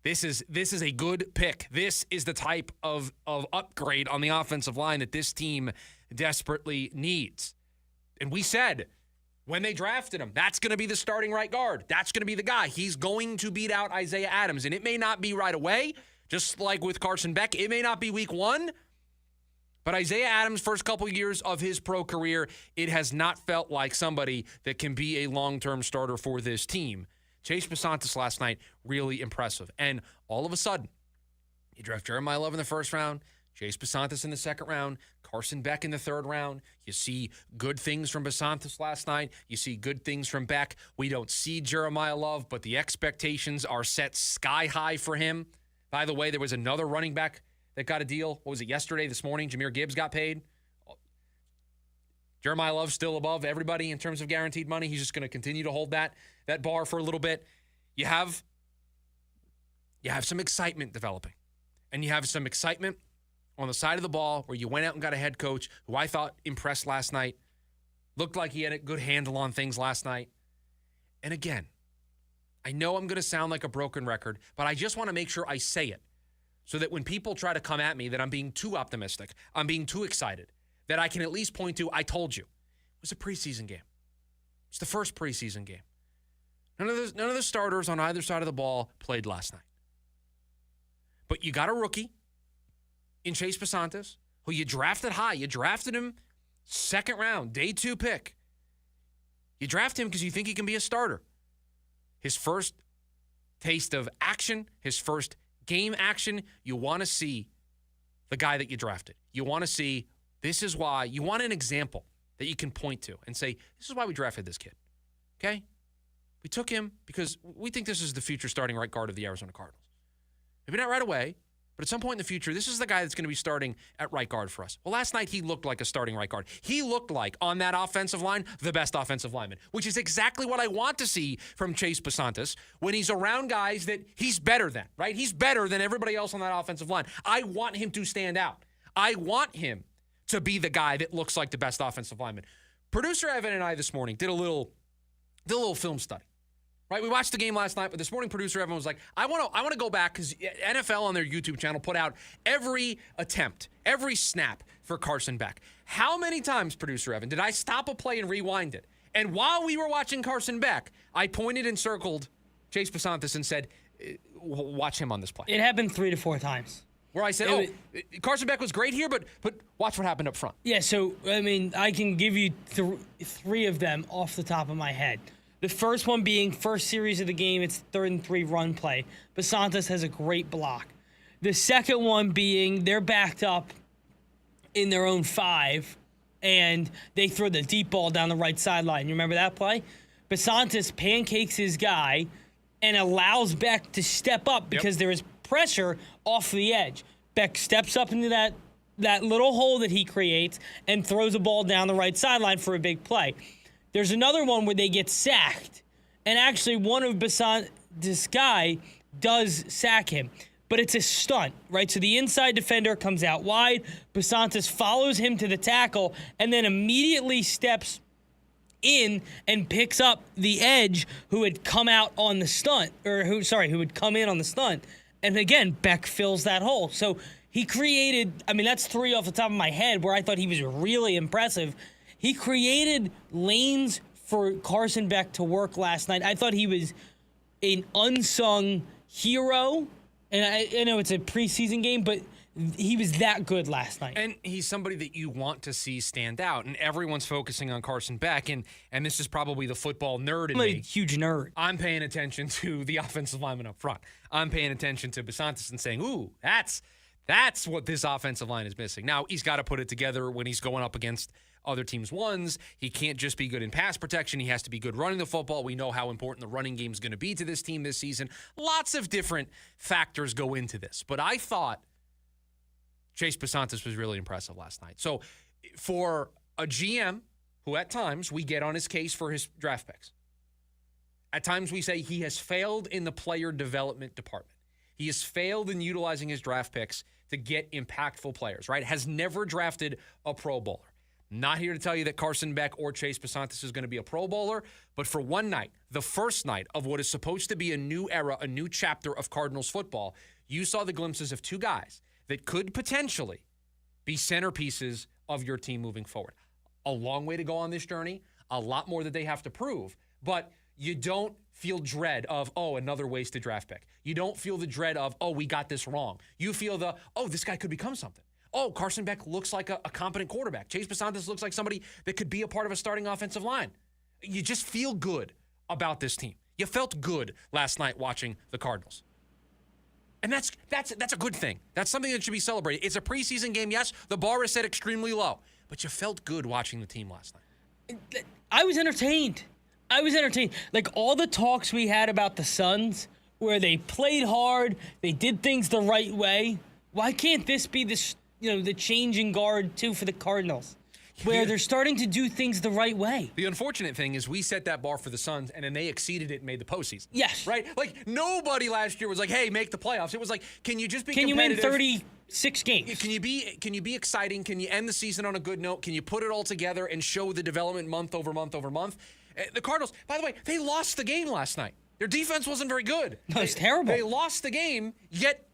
this is a good pick. This is the type of upgrade on the offensive line that this team desperately needs. And we said, when they drafted him, that's going to be the starting right guard. That's going to be the guy. He's going to beat out Isaiah Adams. And it may not be right away, just like with Carson Beck. It may not be week one. But Isaiah Adams' first couple years of his pro career, it has not felt like somebody that can be a long-term starter for this team. Chase Besantis last night, really impressive. And all of a sudden, you draft Jeremiah Love in the first round, Chase Besantis in the second round, Carson Beck in the third round. You see good things from Besantis last night. You see good things from Beck. We don't see Jeremiah Love, but the expectations are set sky high for him. By the way, there was another running back that got a deal. What was it, yesterday, this morning? Jahmyr Gibbs got paid. Jeremiah Love's still above everybody in terms of guaranteed money. He's just going to continue to hold that bar for a little bit. You have some excitement developing. And you have some excitement on the side of the ball where you went out and got a head coach who I thought impressed last night. Looked like he had a good handle on things last night. And again, I know I'm going to sound like a broken record, but I just want to make sure I say it so that when people try to come at me that I'm being too optimistic, I'm being too excited, that I can at least point to, I told you. It was a preseason game. It's the first preseason game. None of the starters on either side of the ball played last night. But you got a rookie in Chase Pasantis, who you drafted high. You drafted him second round, day 2 pick. You draft him because you think he can be a starter. His first taste of action, his first game action, you want to see the guy that you drafted. You want to see, this is why, you want an example that you can point to and say, this is why we drafted this kid. Okay? We took him because we think this is the future starting right guard of the Arizona Cardinals. Maybe not right away, but at some point in the future, this is the guy that's going to be starting at right guard for us. Well, last night he looked like a starting right guard. He looked like, on that offensive line, the best offensive lineman, which is exactly what I want to see from Chase Pasantis when he's around guys that he's better than, right? He's better than everybody else on that offensive line. I want him to stand out. I want him to be the guy that looks like the best offensive lineman. Producer Evan and I this morning did a little film study. Right, we watched the game last night, but this morning producer Evan was like, I want to go back because NFL on their YouTube channel put out every attempt, every snap for Carson Beck. How many times, producer Evan, did I stop a play and rewind it? And while we were watching Carson Beck, I pointed and circled Chase Pasantis and said, watch him on this play. It happened 3 to 4 times. Where I said, Carson Beck was great here, but watch what happened up front. Yeah, so, I mean, I can give you 3 of them off the top of my head. The first one being first series of the game, it's 3rd and 3 run play. Pasantis has a great block. The second one being they're backed up in their own 5, and they throw the deep ball down the right sideline. You remember that play? Pasantis pancakes his guy and allows Beck to step up because there is pressure off the edge. Beck steps up into that little hole that he creates and throws a ball down the right sideline for a big play. There's another one where they get sacked, and actually one of this guy does sack him, but it's a stunt, right? So the inside defender comes out wide, Pasantis follows him to the tackle, and then immediately steps in and picks up the edge who had come out on the stunt, who had come in on the stunt. And again, Beck fills that hole. So he created, I mean, that's 3 off the top of my head where I thought he was really impressive. He created lanes for Carson Beck to work last night. I thought he was an unsung hero. And I know it's a preseason game, but he was that good last night. And he's somebody that you want to see stand out. And everyone's focusing on Carson Beck. And this is probably the football nerd in me. I'm a huge nerd. I'm paying attention to the offensive lineman up front. I'm paying attention to Pasantis and saying, ooh, that's what this offensive line is missing. Now, he's got to put it together when he's going up against other teams' ones. He can't just be good in pass protection. He has to be good running the football. We know how important the running game is going to be to this team this season. Lots of different factors go into this. But I thought Chase Pasantis was really impressive last night. So for a GM who at times we get on his case for his draft picks, at times we say he has failed in the player development department. He has failed in utilizing his draft picks to get impactful players, right? Has never drafted a Pro Bowler. Not here to tell you that Carson Beck or Chase Pasantis is going to be a Pro Bowler, but for one night, the first night of what is supposed to be a new era, a new chapter of Cardinals football, you saw the glimpses of 2 guys that could potentially be centerpieces of your team moving forward. A long way to go on this journey, a lot more that they have to prove, but you don't feel dread of, another wasted draft pick. You don't feel the dread of, we got this wrong. You feel this guy could become something. Carson Beck looks like a competent quarterback. Chase Pasantis looks like somebody that could be a part of a starting offensive line. You just feel good about this team. You felt good last night watching the Cardinals. And that's a good thing. That's something that should be celebrated. It's a preseason game. Yes, the bar is set extremely low, but you felt good watching the team last night. I was entertained. Like all the talks we had about the Suns, where they played hard, they did things the right way. Why can't this be the changing guard too for the Cardinals, where they're starting to do things the right way? The unfortunate thing is we set that bar for the Suns, and then they exceeded it and made the postseason. Yes. Right? Like, nobody last year was like, hey, make the playoffs. It was like, can you just be competitive? Can you win 36 games? Can you be exciting? Can you end the season on a good note? Can you put it all together and show the development month over month over month? The Cardinals, by the way, they lost the game last night. Their defense wasn't very good. No, it's terrible. They lost the game, yet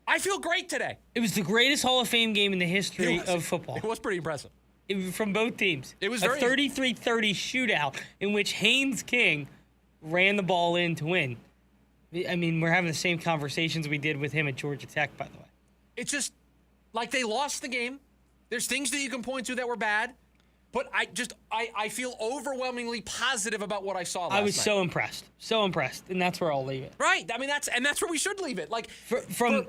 I feel great today. It was the greatest Hall of Fame game in the history of football. It was pretty impressive. From both teams. It was a 33-30 shootout in which Haynes King ran the ball in to win. I mean, we're having the same conversations we did with him at Georgia Tech, by the way. It's just like they lost the game. There's things that you can point to that were bad. But I feel overwhelmingly positive about what I saw last night. I was so impressed, and that's where I'll leave it. Right. I mean, that's where we should leave it. Like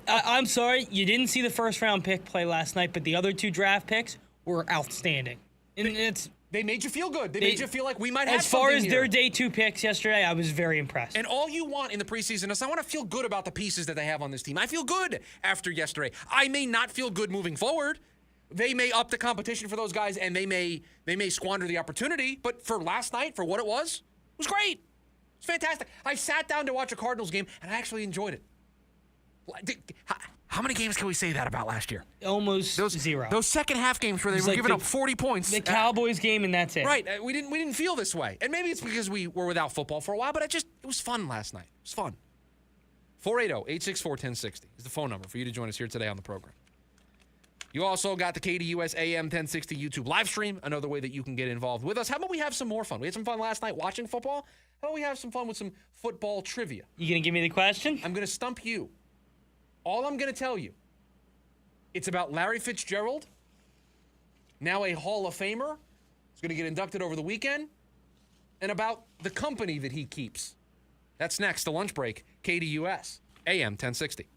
I'm sorry, you didn't see the first round pick play last night, but the other 2 draft picks were outstanding. And they made you feel good. They made you feel like we might have as far as here. Their day 2 picks yesterday, I was very impressed. And all you want in the preseason is I want to feel good about the pieces that they have on this team. I feel good after yesterday. I may not feel good moving forward. They may up the competition for those guys, and they may squander the opportunity. But for last night, for what it was great. It was fantastic. I sat down to watch a Cardinals game, and I actually enjoyed it. How many games can we say that about last year? Almost 0. Those second half games where they were giving up 40 points. The Cowboys game, and that's it. Right. We didn't feel this way. And maybe it's because we were without football for a while, but it was fun last night. It was fun. 480-864-1060 is the phone number for you to join us here today on the program. You also got the KDUS AM 1060 YouTube live stream, another way that you can get involved with us. How about we have some more fun? We had some fun last night watching football. How about we have some fun with some football trivia? You going to give me the question? I'm going to stump you. All I'm going to tell you, it's about Larry Fitzgerald, now a Hall of Famer. He's going to get inducted over the weekend, and about the company that he keeps. That's next, the lunch break, KDUS AM 1060.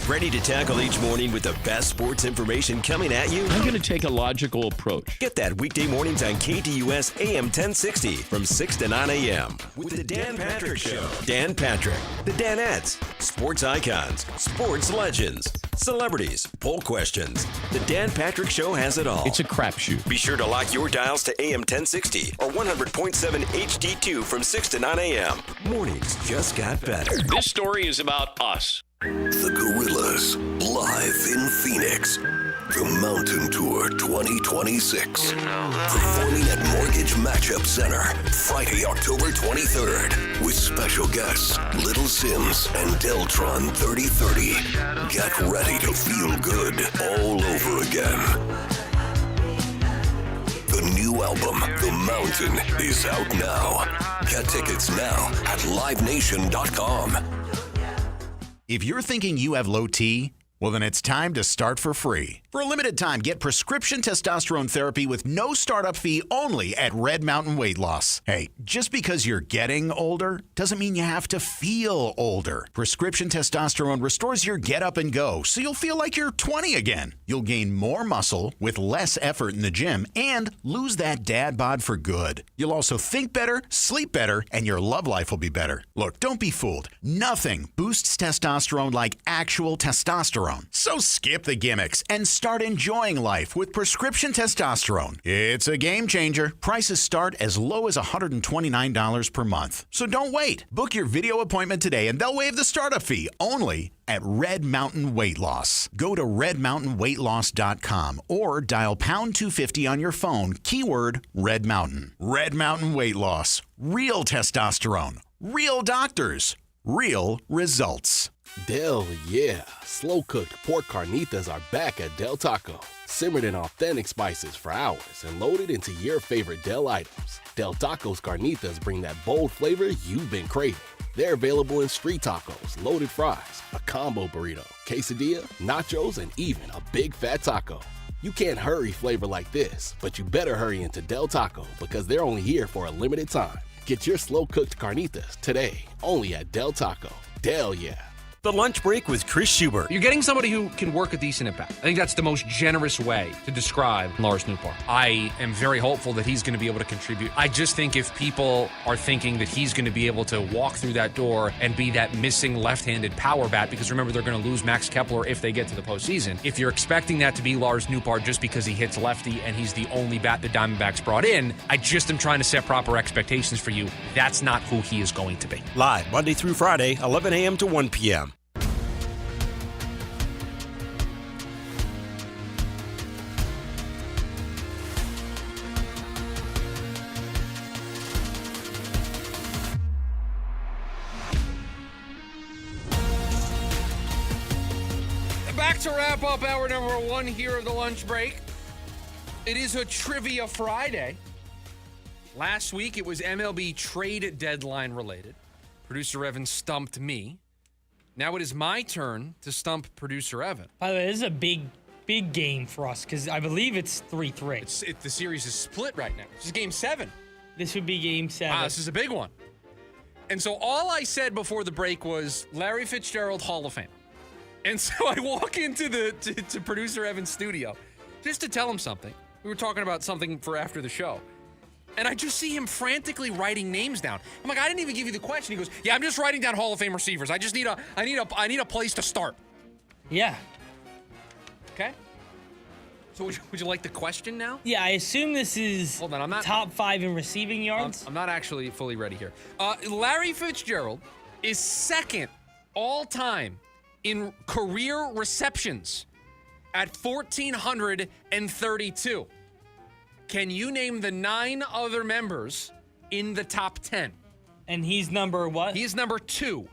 Ready to tackle each morning with the best sports information coming at you? I'm going to take a logical approach. Get that weekday mornings on KDUS AM 1060 from 6 to 9 a.m. with the Dan Patrick Show. Dan Patrick, the Danettes, sports icons, sports legends, celebrities, poll questions. The Dan Patrick Show has it all. It's a crapshoot. Be sure to lock your dials to AM 1060 or 100.7 HD2 from 6 to 9 a.m. Mornings just got better. This story is about us. The Gorillas, live in Phoenix. The Mountain Tour 2026. Performing at Mortgage Matchup Center, Friday, October 23rd. With special guests, Little Sims and Deltron 3030. Get ready to feel good all over again. The new album, The Mountain, is out now. Get tickets now at livenation.com. If you're thinking you have low T, well, then it's time to start for free. For a limited time, get prescription testosterone therapy with no startup fee only at Red Mountain Weight Loss. Hey, just because you're getting older doesn't mean you have to feel older. Prescription testosterone restores your get up and go, so you'll feel like you're 20 again. You'll gain more muscle with less effort in the gym and lose that dad bod for good. You'll also think better, sleep better, and your love life will be better. Look, don't be fooled. Nothing boosts testosterone like actual testosterone. So skip the gimmicks and start enjoying life with prescription testosterone. It's a game changer. Prices start as low as $129 per month. So don't wait. Book your video appointment today and they'll waive the startup fee only at Red Mountain Weight Loss. Go to redmountainweightloss.com or dial pound 250 on your phone, keyword Red Mountain. Red Mountain Weight Loss. Real testosterone. Real doctors. Real results. Del, yeah. Slow-cooked pork carnitas are back at Del Taco. Simmered in authentic spices for hours and loaded into your favorite Del items. Del Taco's carnitas bring that bold flavor you've been craving. They're available in street tacos, loaded fries, a combo burrito, quesadilla, nachos, and even a big fat taco. You can't hurry flavor like this, but you better hurry into Del Taco because they're only here for a limited time. Get your slow-cooked carnitas today, only at Del Taco. Del, yeah. The Lunch Break with Chris Schubert. You're getting somebody who can work a decent impact. I think that's the most generous way to describe Lars Nootbaar. I am very hopeful that he's going to be able to contribute. I just think if people are thinking that he's going to be able to walk through that door and be that missing left-handed power bat, because remember, they're going to lose Max Kepler if they get to the postseason. If you're expecting that to be Lars Nootbaar just because he hits lefty and he's the only bat the Diamondbacks brought in, I just am trying to set proper expectations for you. That's not who he is going to be. Live Monday through Friday, 11 a.m. to 1 p.m. to wrap up hour number 1 here of the lunch break. It is a Trivia Friday. Last week, it was MLB trade deadline related. Producer Evan stumped me. Now it is my turn to stump Producer Evan. By the way, this is a big game for us because I believe it's 3-3. The series is split right now. This is Game 7. This would be Game 7. Wow, this is a big one. And so all I said before the break was Larry Fitzgerald Hall of Fame. And so I walk into to Producer Evan's studio just to tell him something. We were talking about something for after the show. And I just see him frantically writing names down. I'm like, I didn't even give you the question. He goes, yeah, I'm just writing down Hall of Fame receivers. I just need a place to start. Yeah. Okay. So would you like the question now? Yeah, I assume this is Hold on, I'm not, top 5 in receiving yards. I'm not actually fully ready here. Larry Fitzgerald is second all time in career receptions at 1,432. Can you name the 9 other members in the top 10? And he's number what? He's number 2.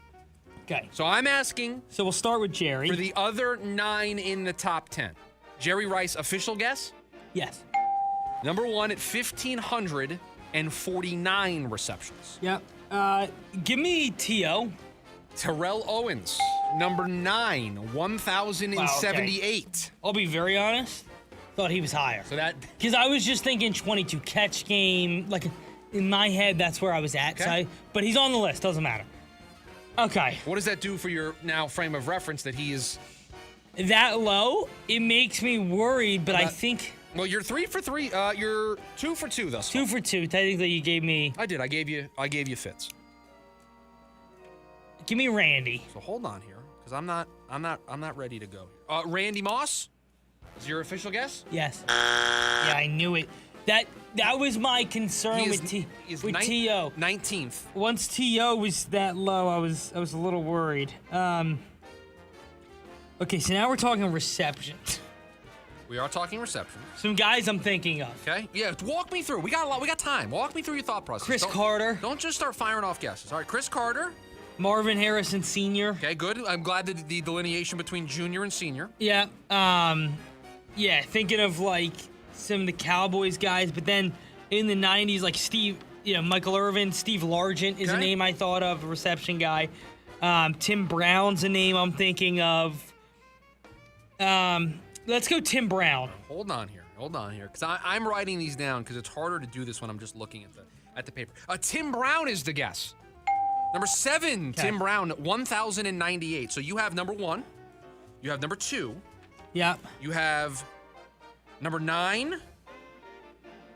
Okay. So I'm asking. So we'll start with Jerry. For the other 9 in the top 10. Jerry Rice, official guess? Yes. Number 1 at 1,549 receptions. Yep. Give me T.O. Terrell Owens, number 9, 1,078. Wow, okay. I'll be very honest. Thought he was higher. So that because I was just thinking 22 catch game. Like in my head, that's where I was at. Okay. So but he's on the list. Doesn't matter. Okay. What does that do for your now frame of reference that he is that low? It makes me worried. But I think. Well, you're 3 for 3. You're 2 for 2 thus far. 2 for 2. Technically, you gave me. I did. I gave you Fitz. Give me Randy. So hold on here, because I'm not ready to go. Randy Moss is your official guess? Yes. Yeah, I knew it. That was my concern with T.O. 19th. Once T.O. was that low, I was a little worried. Okay, so now we're talking receptions. We are talking reception. Some guys I'm thinking of. Okay. Yeah. Walk me through. We got time. Walk me through your thought process. Chris Carter. Don't just start firing off guesses. All right. Chris Carter. Marvin Harrison Sr. Okay. Good. I'm glad that the delineation between junior and senior. Yeah. Yeah. Thinking of like some of the Cowboys guys, but then in the '90s, like Michael Irvin, Steve Largent is a name I thought of, a reception guy. Tim Brown's a name I'm thinking of. Let's go Tim Brown. Hold on here, because I'm writing these down because it's harder to do this when I'm just looking at the paper. Tim Brown is the guess. Number 7, okay. Tim Brown, 1,098. So you have number 1, you have number 2. Yeah. You have number 9, and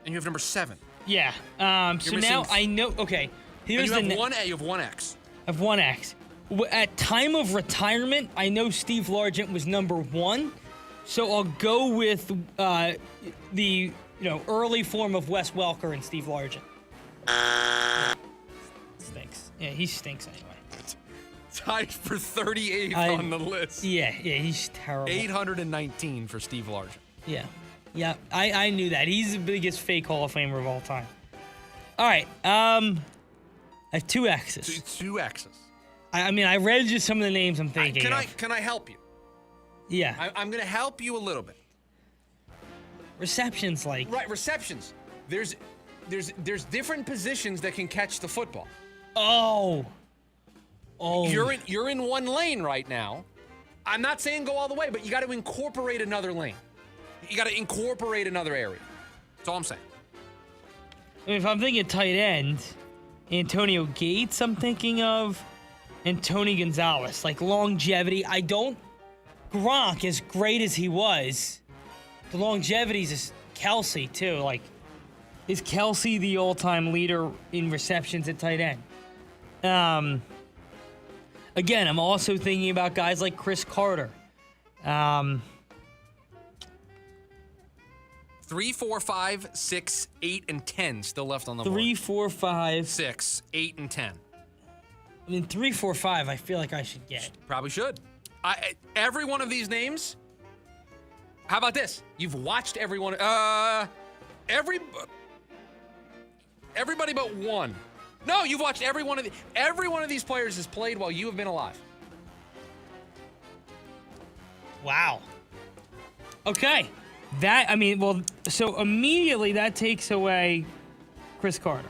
you have number 7. Yeah. So now I know. Okay. Here's and you have you have 1X. I have 1X. At time of retirement, I know Steve Largent was number 1. So I'll go with the early form of Wes Welker and Steve Largent. Stinks. Yeah, he stinks anyway. Tied for 38th on the list. Yeah, he's terrible. 819 for Steve Largent. Yeah, I knew that. He's the biggest fake Hall of Famer of all time. All right, I have 2 X's. 2 X's. I mean, I read just some of the names I'm thinking of. Can I help you? Yeah. I'm going to help you a little bit. Receptions, like. Right, receptions. There's different positions that can catch the football. Oh. You're in one lane right now. I'm not saying go all the way, but you got to incorporate another lane. You got to incorporate another area. That's all I'm saying. I mean, if I'm thinking tight end, Antonio Gates, I'm thinking of, and Tony Gonzalez. Like longevity. Gronk, as great as he was, the longevity's is Kelsey, too. Like, is Kelsey the all-time leader in receptions at tight end? Again, I'm also thinking about guys like Chris Carter. 3, 4, 5, 6, 8, and 10 still left on the board. 3, 4, 5, 6, 8, and 10. I mean, 3, 4, 5, I feel like I should get. Probably should. Every one of these names. How about this? You've watched every one. Everybody but one. No, you've watched every one of these players has played while you have been alive. Wow. Okay. So immediately that takes away Chris Carter.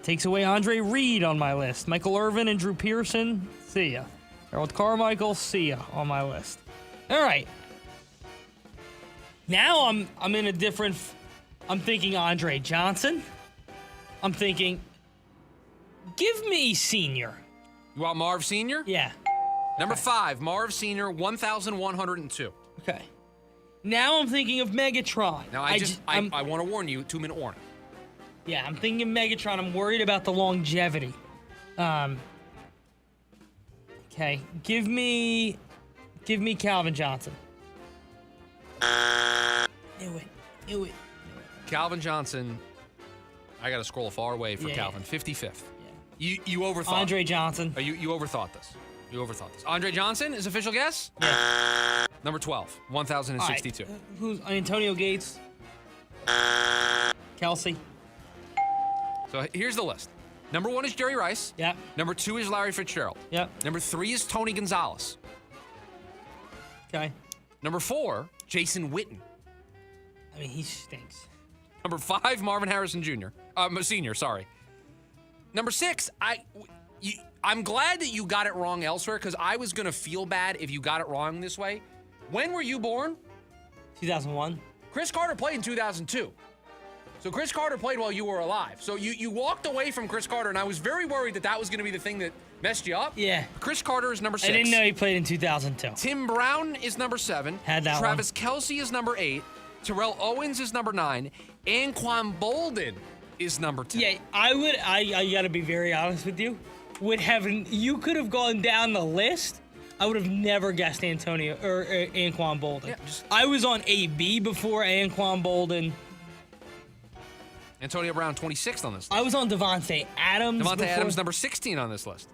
Takes away Andre Reed on my list. Michael Irvin and Drew Pearson, see ya. Harold Carmichael, see ya on my list. All right. Now I'm in a different. I'm thinking Andre Johnson. I'm thinking, give me Senior. You want Marv Senior? Yeah. Number 5, Marv Senior, 1,102. Okay. Now I'm thinking of Megatron. Now I want to warn you, 2-minute warning. Yeah, I'm thinking of Megatron. I'm worried about the longevity. Okay, give me Calvin Johnson. Knew it. Calvin Johnson, I got to scroll far away for Calvin. 55th. Yeah. You overthought. Andre Johnson. You overthought this. Andre Johnson is official guess? Yeah. Number 12, 1,062. Right. Who's Antonio Gates? Kelsey. So here's the list. Number 1 is Jerry Rice. Yep. Number 2 is Larry Fitzgerald. Yep. Number 3 is Tony Gonzalez. Okay. Number 4, Jason Witten. I mean, he stinks. Number 5, Marvin Harrison Jr. Senior, sorry. Number 6, I'm glad that you got it wrong elsewhere because I was going to feel bad if you got it wrong this way. When were you born? 2001. Chris Carter played in 2002. So Chris Carter played while you were alive. So you walked away from Chris Carter, and I was very worried that was going to be the thing that messed you up. Yeah. Chris Carter is number 6. I didn't know he played in 2002. Tim Brown is number 7. Had that Travis Kelce is number 8. Terrell Owens is number 9. Anquan Bolden is number 10. Yeah, I got to be very honest with you. You could have gone down the list. I would have never guessed Antonio or Anquan Bolden. Yeah, I was on AB before Anquan Bolden. Antonio Brown, 26th on this list. I was on Devontae Adams. Devontae Adams, number 16 on this list.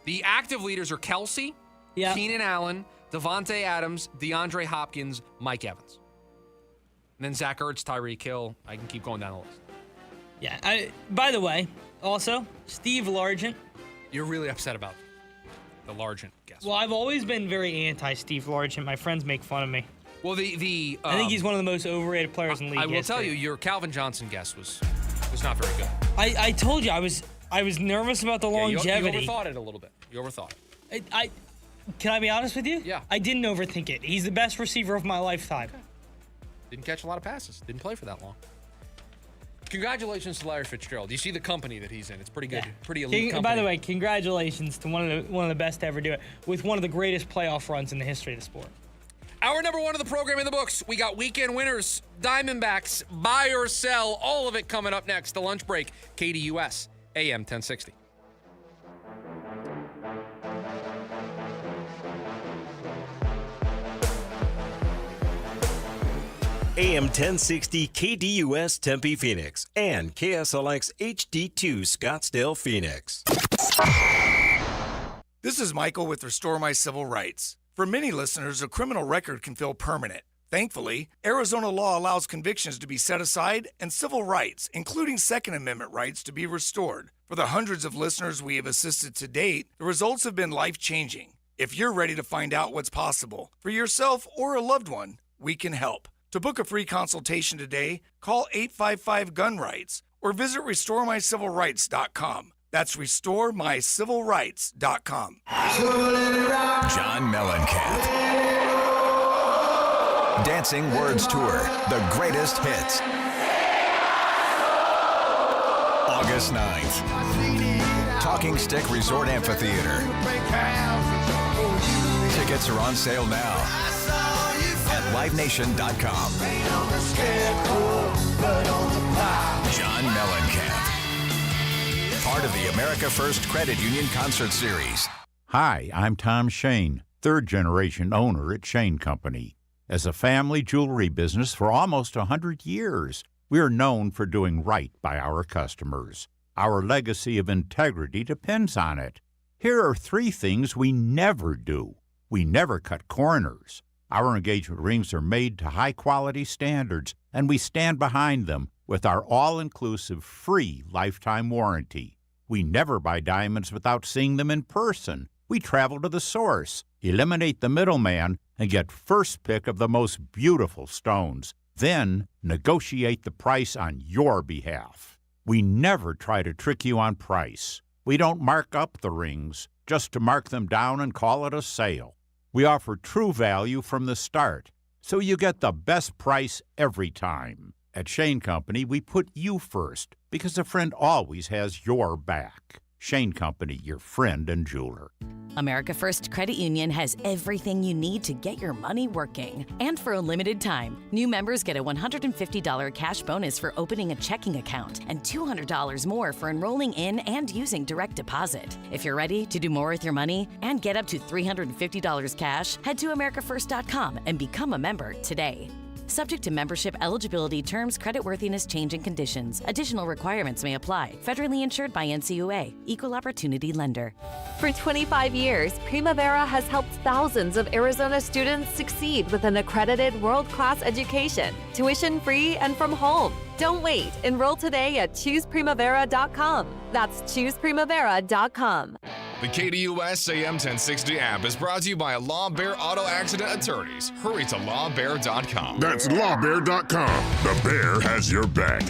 The active leaders are Kelce, Keenan Allen, Devontae Adams, DeAndre Hopkins, Mike Evans. And then Zach Ertz, Tyreek Hill. I can keep going down the list. Yeah. By the way, also, Steve Largent. You're really upset about the Largent guess. Well, I've always been very anti-Steve Largent. My friends make fun of me. Well, I think he's one of the most overrated players in league history. I will tell you, your Calvin Johnson guess was not very good. I told you I was nervous about the longevity. You overthought it a little bit. You overthought it. Can I be honest with you? Yeah. I didn't overthink it. He's the best receiver of my lifetime. Okay. Didn't catch a lot of passes. Didn't play for that long. Congratulations to Larry Fitzgerald. You see the company that he's in. It's pretty good. Yeah. Pretty elite company. By the way, congratulations to one of the best to ever do it with one of the greatest playoff runs in the history of the sport. Hour number 1 of the program in the books. We got weekend winners, Diamondbacks, buy or sell. All of it coming up next. The lunch break. KDUS AM 1060. AM 1060 KDUS Tempe Phoenix and KSLX HD2 Scottsdale Phoenix. This is Michael with Restore My Civil Rights. For many listeners, a criminal record can feel permanent. Thankfully, Arizona law allows convictions to be set aside and civil rights, including Second Amendment rights, to be restored. For the hundreds of listeners we have assisted to date, the results have been life-changing. If you're ready to find out what's possible for yourself or a loved one, we can help. To book a free consultation today, call 855-GUN-RIGHTS or visit RestoreMyCivilRights.com. That's RestoreMyCivilRights.com. John Mellencamp. Dancing Words Tour, the greatest hits. August 9th. Talking Stick Resort Amphitheater. Tickets are on sale now at LiveNation.com. John Mellencamp. Part of the America First Credit Union Concert Series. Hi, I'm Tom Shane, third-generation owner at Shane Company. As a family jewelry business for almost 100 years, we are known for doing right by our customers. Our legacy of integrity depends on it. Here are 3 things we never do. We never cut corners. Our engagement rings are made to high-quality standards, and we stand behind them with our all-inclusive free lifetime warranty. We never buy diamonds without seeing them in person, We travel to the source, eliminate the middleman, and get first pick of the most beautiful stones. Then negotiate the price on your behalf. We never try to trick you on price. We don't mark up the rings just to mark them down and call it a sale. We offer true value from the start, so you get the best price every time. At Shane Company, we put you first because a friend always has your back. Shane Company, your friend and jeweler. America First Credit Union has everything you need to get your money working. And for a limited time, new members get a $150 cash bonus for opening a checking account and $200 more for enrolling in and using direct deposit. If you're ready to do more with your money and get up to $350 cash, head to americafirst.com and become a member today. Subject to membership eligibility, terms, creditworthiness, changing conditions. Additional requirements may apply. Federally insured by NCUA. Equal Opportunity Lender. For 25 years, Primavera has helped thousands of Arizona students succeed with an accredited world-class education, tuition-free and from home. Don't wait. Enroll today at chooseprimavera.com. That's chooseprimavera.com. The KDUS AM 1060 app is brought to you by Law Bear Auto Accident Attorneys. Hurry to lawbear.com. That's lawbear.com. The bear has your back.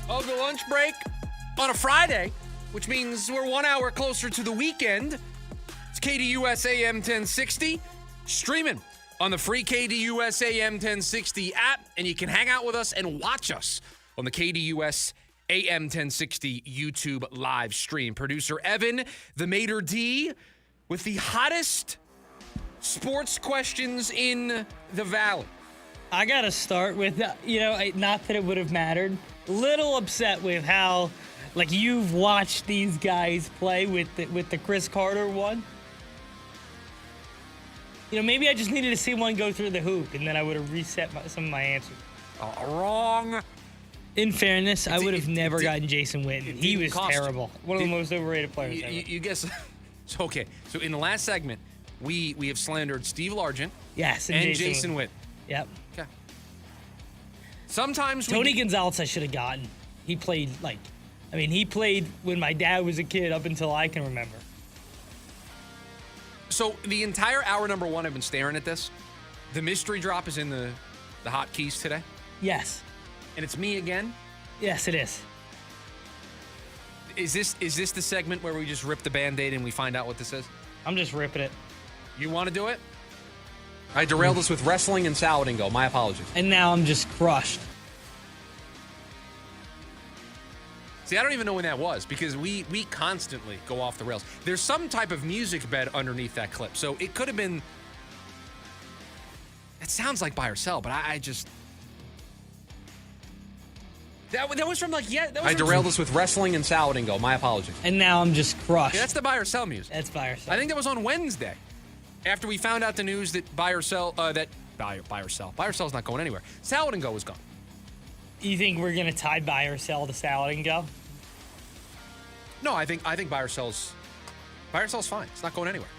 Of the lunch break on a Friday, which means we're 1 hour closer to the weekend. It's KDUS AM 1060, streaming on the free KDUS AM 1060 app, and you can hang out with us and watch us on the KDUS AM 1060 YouTube live stream. Producer Evan, the Mater D, with the hottest sports questions in the Valley. I got to start with, not that it would have mattered. Little upset with how, you've watched these guys play with the Chris Carter one. Maybe I just needed to see one go through the hoop, and then I would have reset some of my answers. Wrong. In fairness, I would have never gotten Jason Witten. He was terrible. One of the most overrated players ever. You guess. So in the last segment, we have slandered Steve Largent. Yes, and Jason Witten. Yep. Okay. Sometimes Tony Gonzalez I should have gotten. He played he played when my dad was a kid up until I can remember. So the entire hour number one, I've been staring at this. The mystery drop is in the hotkeys today. Yes. And it's me again? Yes, it is. Is this the segment where we just rip the Band-Aid and we find out what this is? I'm just ripping it. You want to do it? I derailed us with wrestling and salad and go. My apologies. And now I'm just crushed. See, I don't even know when that was because we constantly go off the rails. There's some type of music bed underneath that clip. So it could have been... It sounds like Buy or Sell, but I just... That was from I derailed us with wrestling and salad and go. My apologies. And now I'm just crushed. Yeah, that's the Buy or Sell music. That's Buy or Sell. I think that was on Wednesday. After we found out the news that Buy or Sell, Buy or Sell. Buy or Sell's not going anywhere. Salad and Go is gone. You think we're going to tie Buy or Sell to Salad and Go? No, I think Buy or Sell's fine. It's not going anywhere.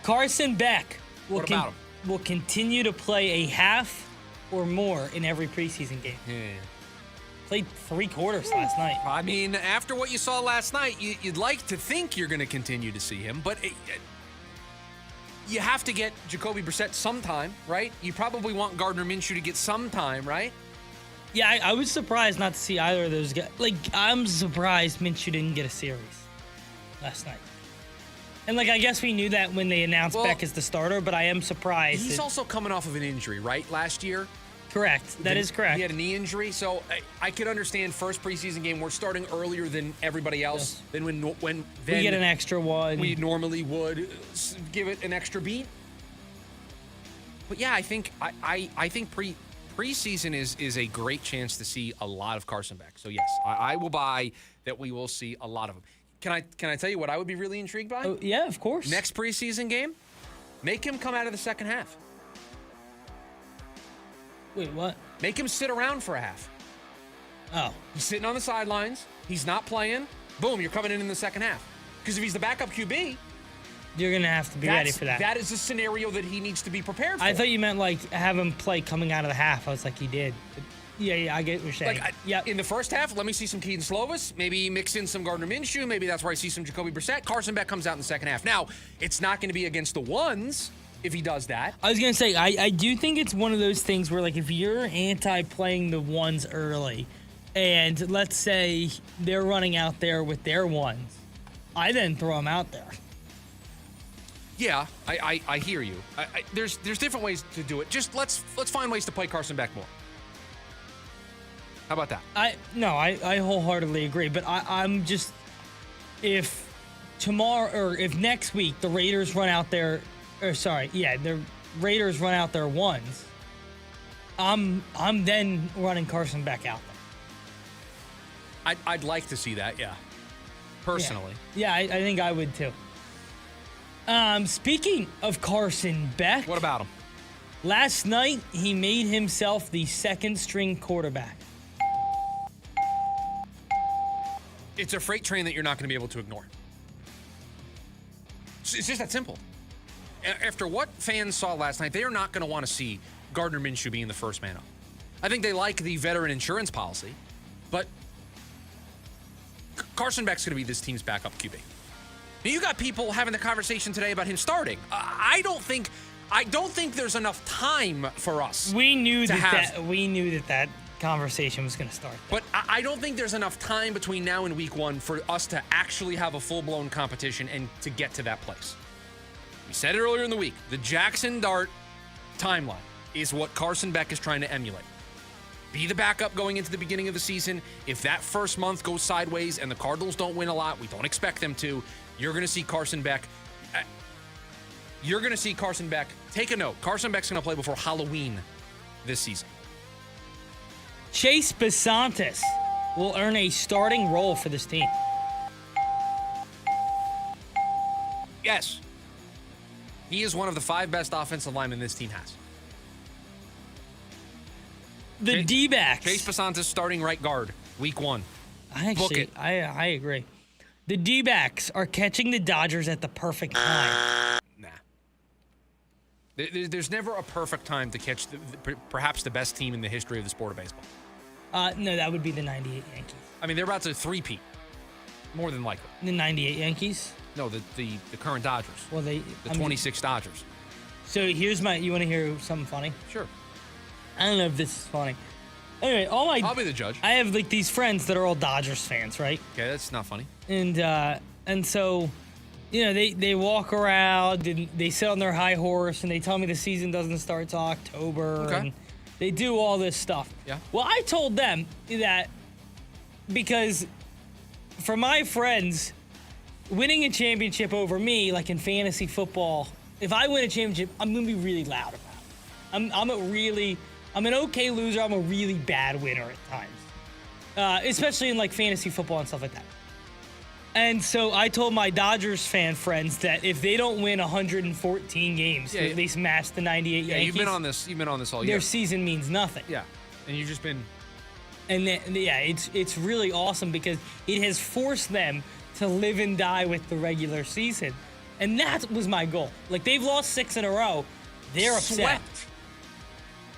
Carson Beck What about him? Will continue to play a half or more in every preseason game. Yeah. Played 3 quarters last night. I mean, after what you saw last night, you'd like to think you're going to continue to see him, but you have to get Jacoby Brissett sometime, right? You probably want Gardner Minshew to get some time, right? Yeah, I was surprised not to see either of those guys. I'm surprised Minshew didn't get a series last night. And, I guess we knew that when they announced Beck as the starter, but I am surprised. He's also coming off of an injury, right, last year? Correct. That is correct. He had a knee injury, so I could understand first preseason game. We're starting earlier than everybody else. Yes. Than when we get an extra one. We normally would give it an extra beat. But yeah, I think preseason is a great chance to see a lot of Carson Beck. So yes, I will buy that we will see a lot of him. Can I tell you what I would be really intrigued by? Oh, yeah, of course. Next preseason game, make him come out of the second half. Wait, what? Make him sit around for a half. Oh. He's sitting on the sidelines. He's not playing. Boom, you're coming in the second half. Because if he's the backup QB, you're going to have to be ready for that. That is a scenario that he needs to be prepared for. I thought you meant like have him play coming out of the half. I was like, he did. Yeah, I get what you're saying. In the first half, let me see some Keaton Slovis. Maybe mix in some Gardner Minshew. Maybe that's where I see some Jacoby Brissett. Carson Beck comes out in the second half. Now, it's not going to be against the ones if he does that. I was going to say, I do think it's one of those things where, like, if you're anti-playing the ones early, and let's say they're running out there with their ones, I then throw them out there. Yeah, I hear you. There's different ways to do it. Just let's find ways to play Carson Beck more. How about that? I wholeheartedly agree. But I'm just, if tomorrow or if next week the Raiders run out their, the Raiders run out their ones, I'm then running Carson Beck out there. I'd like to see that, yeah. Personally. Yeah, I think I would too. Speaking of Carson Beck. What about him? Last night, he made himself the second string quarterback. It's a freight train that you're not going to be able to ignore. It's just that simple. After what fans saw last night, they are not going to want to see Gardner Minshew being the first man up. I think they like the veteran insurance policy, but Carson Beck's going to be this team's backup QB. Now, you got people having the conversation today about him starting. I don't think there's enough time for us. We knew that conversation was going to start. But I don't think there's enough time between now and week one for us to actually have a full-blown competition and to get to that place. We said it earlier in the week. The Jackson Dart timeline is what Carson Beck is trying to emulate. Be the backup going into the beginning of the season. If that first month goes sideways and the Cardinals don't win a lot, we don't expect them to, you're going to see Carson Beck. Take a note. Carson Beck's going to play before Halloween this season. Chase Besantis will earn a starting role for this team. Yes. He is one of the 5 best offensive linemen this team has. The D-backs. Chase Besantis starting right guard, week 1. Book it. I agree. The D-backs are catching the Dodgers at the perfect time. Nah. There's never a perfect time to catch perhaps the best team in the history of the sport of baseball. No, that would be the 98 Yankees. I mean, they're about to three-peat, more than likely. The 98 Yankees? No, the current Dodgers. Well, the 26 Dodgers. So here's you want to hear something funny? Sure. I don't know if this is funny. Anyway, I'll be the judge. I have like these friends that are all Dodgers fans, right? Okay, that's not funny. And so, you know, they walk around and they sit on their high horse and they tell me the season doesn't start till October. Okay. And they do all this stuff. Yeah. Well, I told them that because for my friends, winning a championship over me, like in fantasy football, if I win a championship, I'm going to be really loud about it. I'm an okay loser. I'm a really bad winner at times, especially in like fantasy football and stuff like that. And so I told my Dodgers fan friends that if they don't win 114 games to at least match the 98 Yankees, you've been on this all year. Their season means nothing. Yeah, and you've just been. And it's really awesome because it has forced them to live and die with the regular season, and that was my goal. Like they've lost 6 in a row, they're upset.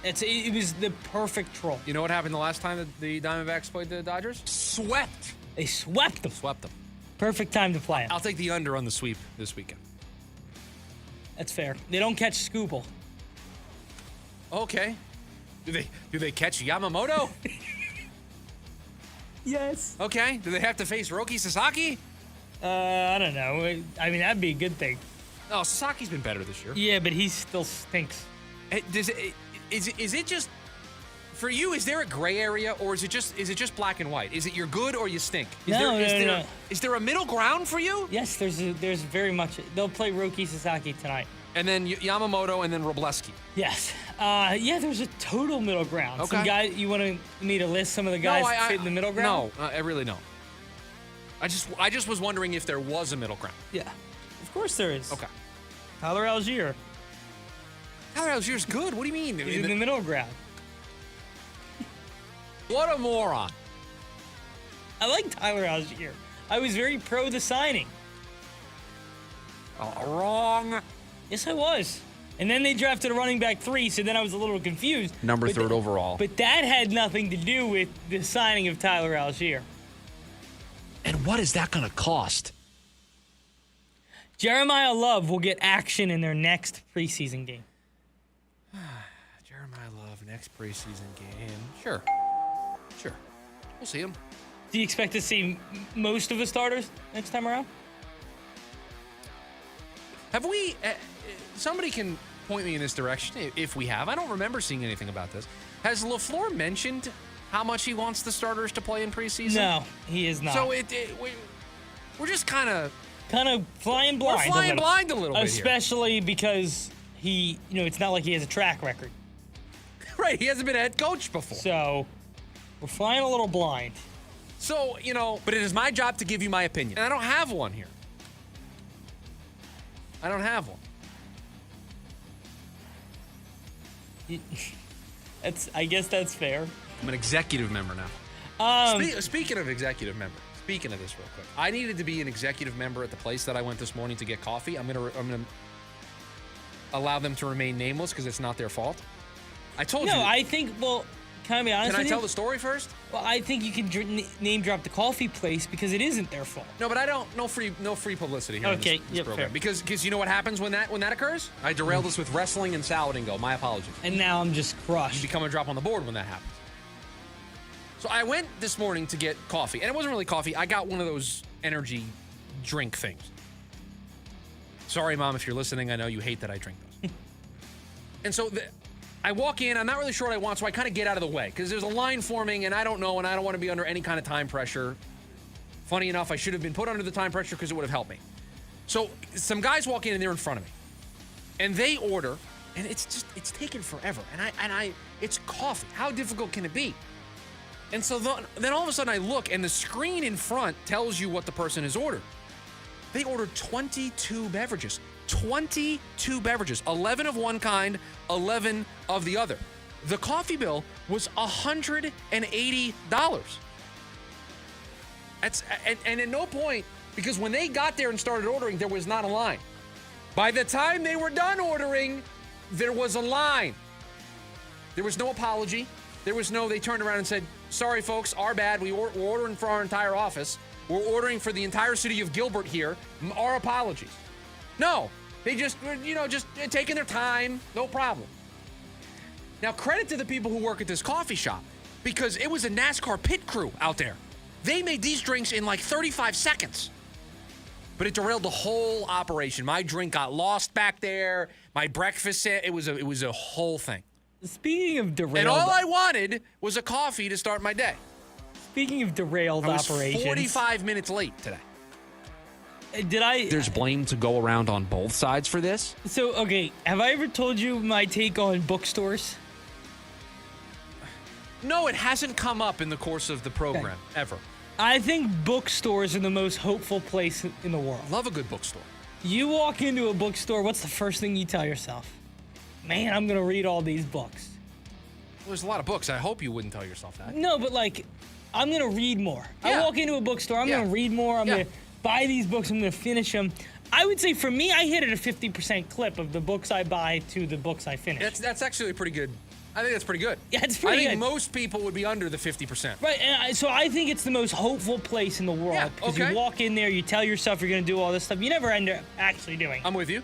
It was the perfect troll. You know what happened the last time that the Diamondbacks played the Dodgers? Swept. They swept them. Swept them. Perfect time to play them. I'll take the under on the sweep this weekend. That's fair. They don't catch Scooble. Okay. Do they catch Yamamoto? Yes. Okay. Do they have to face Roki Sasaki? I don't know. I mean, that'd be a good thing. Oh, Sasaki's been better this year. Yeah, but he still stinks. Is it just for you? Is there a gray area, or is it just black and white? Is it you're good or you stink? No. Is there a middle ground for you? Yes, there's very much. They'll play Roki Sasaki tonight. And then Yamamoto, and then Robleski. Yes. There's a total middle ground. Okay. Some guy, you want me to list some of the guys that fit in the middle ground? No, I really don't. I just was wondering if there was a middle ground. Yeah, of course there is. Okay. Tyler Algier. Tyler Algier's good. What do you mean? He's in the middle ground. What a moron. I like Tyler Algier. I was very pro the signing. Wrong. Yes, I was. And then they drafted a running back 3, so then I was a little confused. Number 3rd overall. But that had nothing to do with the signing of Tyler Algier. And what is that going to cost? Jeremiah Love will get action in their next preseason game. Jeremiah Love, next preseason game. Sure. We'll see him. Do you expect to see most of the starters next time around? Have we... somebody can point me in this direction if we have. I don't remember seeing anything about this. Has LaFleur mentioned how much he wants the starters to play in preseason? No, he is not. So we're just kind of flying blind. We're flying blind a little bit especially because he, it's not like he has a track record. Right, he hasn't been a head coach before. So we're flying a little blind. So, but it is my job to give you my opinion. And I don't have one here. I don't have one. I guess that's fair. I'm an executive member now. Speaking of executive member, speaking of this real quick, I needed to be an executive member at the place that I went this morning to get coffee. I'm gonna allow them to remain nameless because it's not their fault. I told you. No, I think. Well, can I be honest? Can I tell the story first? Well, I think you can name drop the coffee place because it isn't their fault. No, but I don't. No free publicity here. Okay, in this program. Fair. Because you know what happens when that occurs? I derailed this with wrestling and salad and go. My apologies. And now I'm just crushed. You become a drop on the board when that happens. So I went this morning to get coffee, and it wasn't really coffee. I got one of those energy drink things. Sorry, Mom, if you're listening. I know you hate that I drink those. And so I walk in. I'm not really sure what I want, so I kind of get out of the way because there's a line forming, and I don't know, and I don't want to be under any kind of time pressure. Funny enough, I should have been put under the time pressure because it would have helped me. So some guys walk in, and they're in front of me, and they order, and it's taken forever. And it's coffee. How difficult can it be? And so then all of a sudden I look, and the screen in front tells you what the person has ordered. They ordered 22 beverages. 22 beverages. 11 of one kind, 11 of the other. The coffee bill was $180. And at no point, because when they got there and started ordering, there was not a line. By the time they were done ordering, there was a line. There was no apology. They turned around and said, sorry, folks, our bad. We're ordering for our entire office. We're ordering for the entire city of Gilbert here. Our apologies. No, they just taking their time. No problem. Now, credit to the people who work at this coffee shop because it was a NASCAR pit crew out there. They made these drinks in like 35 seconds. But it derailed the whole operation. My drink got lost back there. My breakfast, it was a whole thing. Speaking of derailed... And all I wanted was a coffee to start my day. Speaking of derailed operations... I was 45 minutes late today. There's blame to go around on both sides for this? So, okay, have I ever told you my take on bookstores? No, it hasn't come up in the course of the program, ever. I think bookstores are the most hopeful place in the world. Love a good bookstore. You walk into a bookstore, what's the first thing you tell yourself? Man, I'm going to read all these books. Well, there's a lot of books. I hope you wouldn't tell yourself that. No, but I'm going to read more. Yeah. I walk into a bookstore, I'm going to read more. I'm going to buy these books. I'm going to finish them. I would say for me, I hit at a 50% clip of the books I buy to the books I finish. That's actually pretty good. I think that's pretty good. Yeah, it's pretty good. I think most people would be under the 50%. Right, and so I think it's the most hopeful place in the world. Yeah, because you walk in there, you tell yourself you're going to do all this stuff. You never end up actually doing it. I'm with you.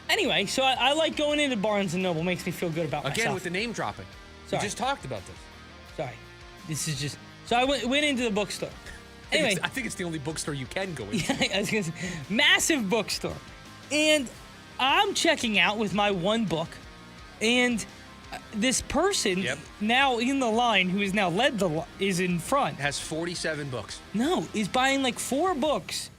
Anyway, so I like going into Barnes & Noble. Makes me feel good about myself. Again, with the name dropping. Sorry. We just talked about this. Sorry. This is just... So I went into the bookstore. Anyway. I think it's the only bookstore you can go into. Yeah, I was going to say. Massive bookstore. And I'm checking out with my one book. And this person now in the line, who has now led is in front. Has 47 books. No, is buying like 4 books.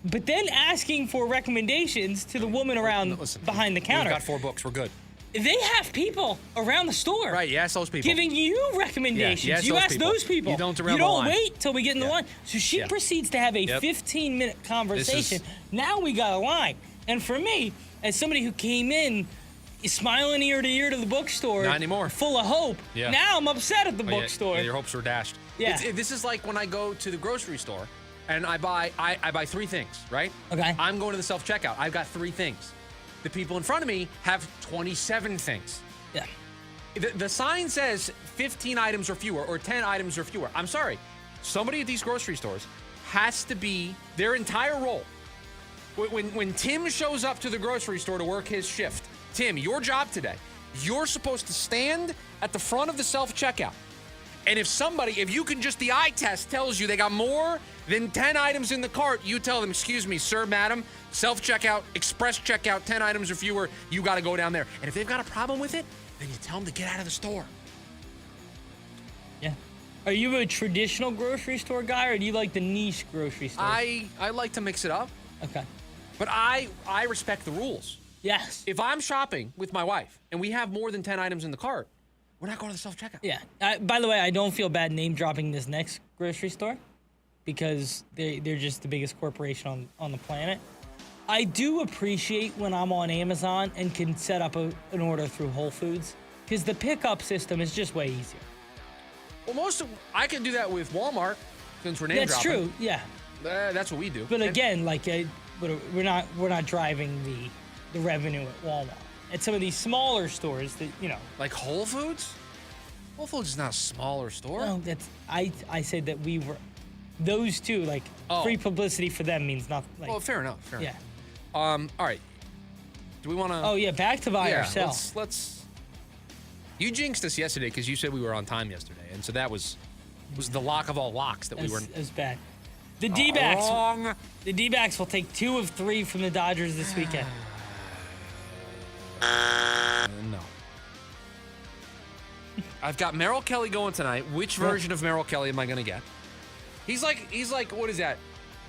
But then asking for recommendations to the woman around behind the counter. We've got 4 books. We're good. They have people around the store. Right, you ask those people. Giving you recommendations. Yeah, you ask those people. You don't wait till we get in the line. So she proceeds to have a 15-minute conversation. Now we got a line. And for me, as somebody who came in smiling ear to ear to the bookstore. Not anymore. Full of hope. Yeah. Now I'm upset at the bookstore. Yeah, your hopes were dashed. Yeah. This is like when I go to the grocery store and I buy 3 things, right? Okay. I'm going to the self-checkout. I've got 3 things. The people in front of me have 27 things. Yeah. The sign says 15 items or fewer or 10 items or fewer. I'm sorry. Somebody at these grocery stores has to be their entire role. When Tim shows up to the grocery store to work his shift, Tim, your job today, you're supposed to stand at the front of the self-checkout. And if you can just, the eye test tells you they got more than 10 items in the cart, you tell them, excuse me, sir, madam, self-checkout, express checkout, 10 items or fewer, you got to go down there. And if they've got a problem with it, then you tell them to get out of the store. Yeah. Are you a traditional grocery store guy, or do you like the niche grocery store? I like to mix it up. Okay. But I respect the rules. Yes. If I'm shopping with my wife and we have more than 10 items in the cart, we're not going to the self-checkout. Yeah. By the way, I don't feel bad name dropping this next grocery store because they're just the biggest corporation on the planet. I do appreciate when I'm on Amazon and can set up an order through Whole Foods because the pickup system is just way easier. Well, I can do that with Walmart since we're name dropping. That's true. Yeah. That's what we do. But again, we're not driving the revenue at Walmart. At some of these smaller stores that, like Whole Foods? Whole Foods is not a smaller store. No, I said that we were those two, free publicity for them means nothing. Well, fair enough. Fair enough. Yeah. All right. Do we want to? Oh yeah, back to buy or sell. Let's. You jinxed us yesterday because you said we were on time yesterday, and so that was the lock of all locks that we were. It was bad. The D-backs. Wrong. The D-backs will take 2 of 3 from the Dodgers this weekend. No. I've got Merrill Kelly going tonight. Which version of Merrill Kelly am I going to get? He's like, what is that?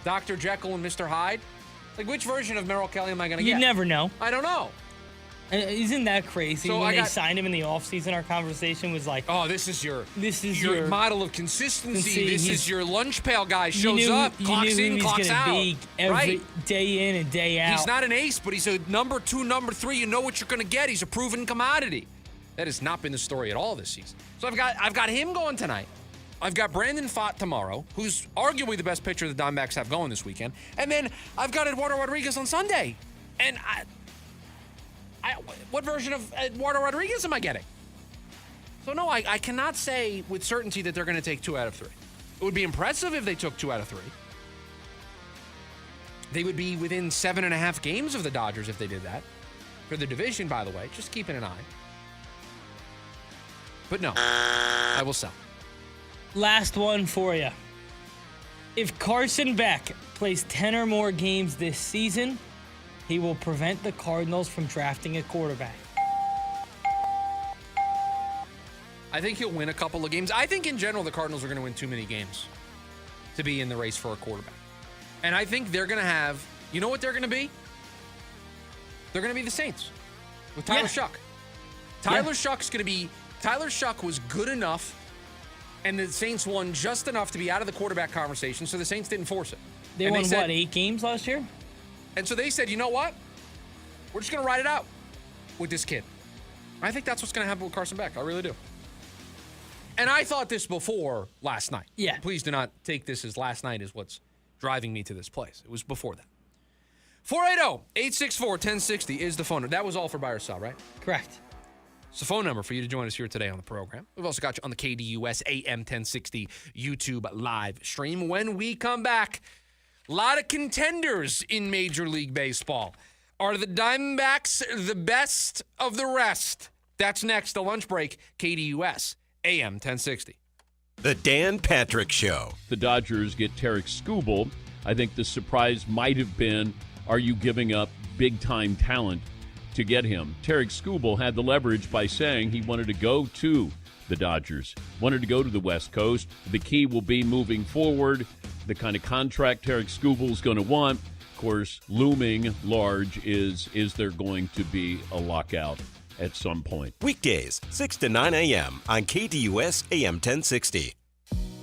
Dr. Jekyll and Mr. Hyde? Like, which version of Merrill Kelly am I going to get? You never know. I don't know. Isn't that crazy? So when they signed him in the offseason, our conversation was like, oh, this is your model of consistency. This is your lunch pail guy. Shows up, clocks in, clocks out. Be every day in and day out. He's not an ace, but he's a number 2, number 3. You know what you're going to get. He's a proven commodity. That has not been the story at all this season. So I've got him going tonight. I've got Brandon Pfaadt tomorrow, who's arguably the best pitcher the Diamondbacks have going this weekend. And then I've got Eduardo Rodriguez on Sunday. And what version of Eduardo Rodriguez am I getting? So no, I cannot say with certainty that they're going to take 2 out of 3. It would be impressive if they took 2 out of 3. They would be within 7.5 games of the Dodgers if they did that. For the division, by the way, just keeping an eye. But no, I will sell. Last one for you. If Carson Beck plays 10 or more games this season, he will prevent the Cardinals from drafting a quarterback. I think he'll win a couple of games. I think in general the Cardinals are going to win too many games to be in the race for a quarterback. And I think they're going to have, you know what they're going to be? They're going to be the Saints with Tyler Shuck. Tyler Shuck was good enough, and the Saints won just enough to be out of the quarterback conversation, so the Saints didn't force it. They won, 8 games last year? And so they said, you know what? We're just going to ride it out with this kid. I think that's what's going to happen with Carson Beck. I really do. And I thought this before last night. Yeah. Please do not take this as last night is what's driving me to this place. It was before that. 480-864-1060 is the phone number. That was all for buy or sell, right? Correct. It's the phone number for you to join us here today on the program. We've also got you on the KDUS AM 1060 YouTube live stream. When we come back, a lot of contenders in Major League Baseball. Are the Diamondbacks the best of the rest? That's next, the lunch break, KDUS AM 1060. The Dan Patrick Show. The Dodgers get Tarek Skubal. I think the surprise might have been, are you giving up big-time talent to get him? Tarek Skubal had the leverage by saying he wanted to go to the Dodgers, wanted to go to the West Coast. The key will be moving forward, the kind of contract Tarek Skubal's going to want. Of course, looming large is there going to be a lockout at some point? Weekdays, 6 to 9 a.m. on KDUS AM 1060.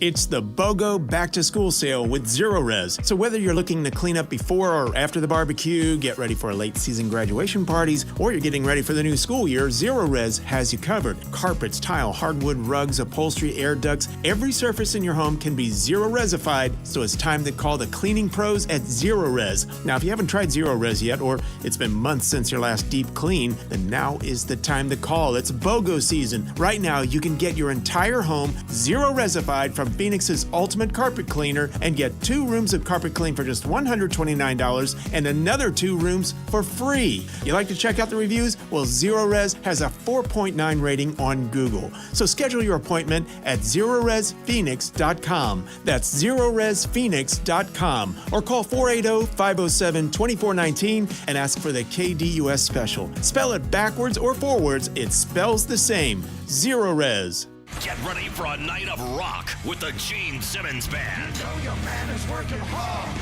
It's the BOGO Back to School sale with Zero Res. So whether you're looking to clean up before or after the barbecue, get ready for late season graduation parties, or you're getting ready for the new school year, Zero Res has you covered. Carpets, tile, hardwood, rugs, upholstery, air ducts, every surface in your home can be Zero Resified, so it's time to call the cleaning pros at Zero Res. Now, if you haven't tried Zero Res yet, or it's been months since your last deep clean, then now is the time to call. It's BOGO season. Right now, you can get your entire home Zero Resified from Phoenix's Ultimate Carpet Cleaner and get 2 rooms of carpet clean for just $129 and another 2 rooms for free. You like to check out the reviews? Well, Zero Res has a 4.9 rating on Google. So schedule your appointment at ZeroResPhoenix.com. That's ZeroResPhoenix.com. Or call 480-507-2419 and ask for the KDUS special. Spell it backwards or forwards, it spells the same. Zero Res. Get ready for a night of rock with the Gene Simmons Band. You know your man is working hard.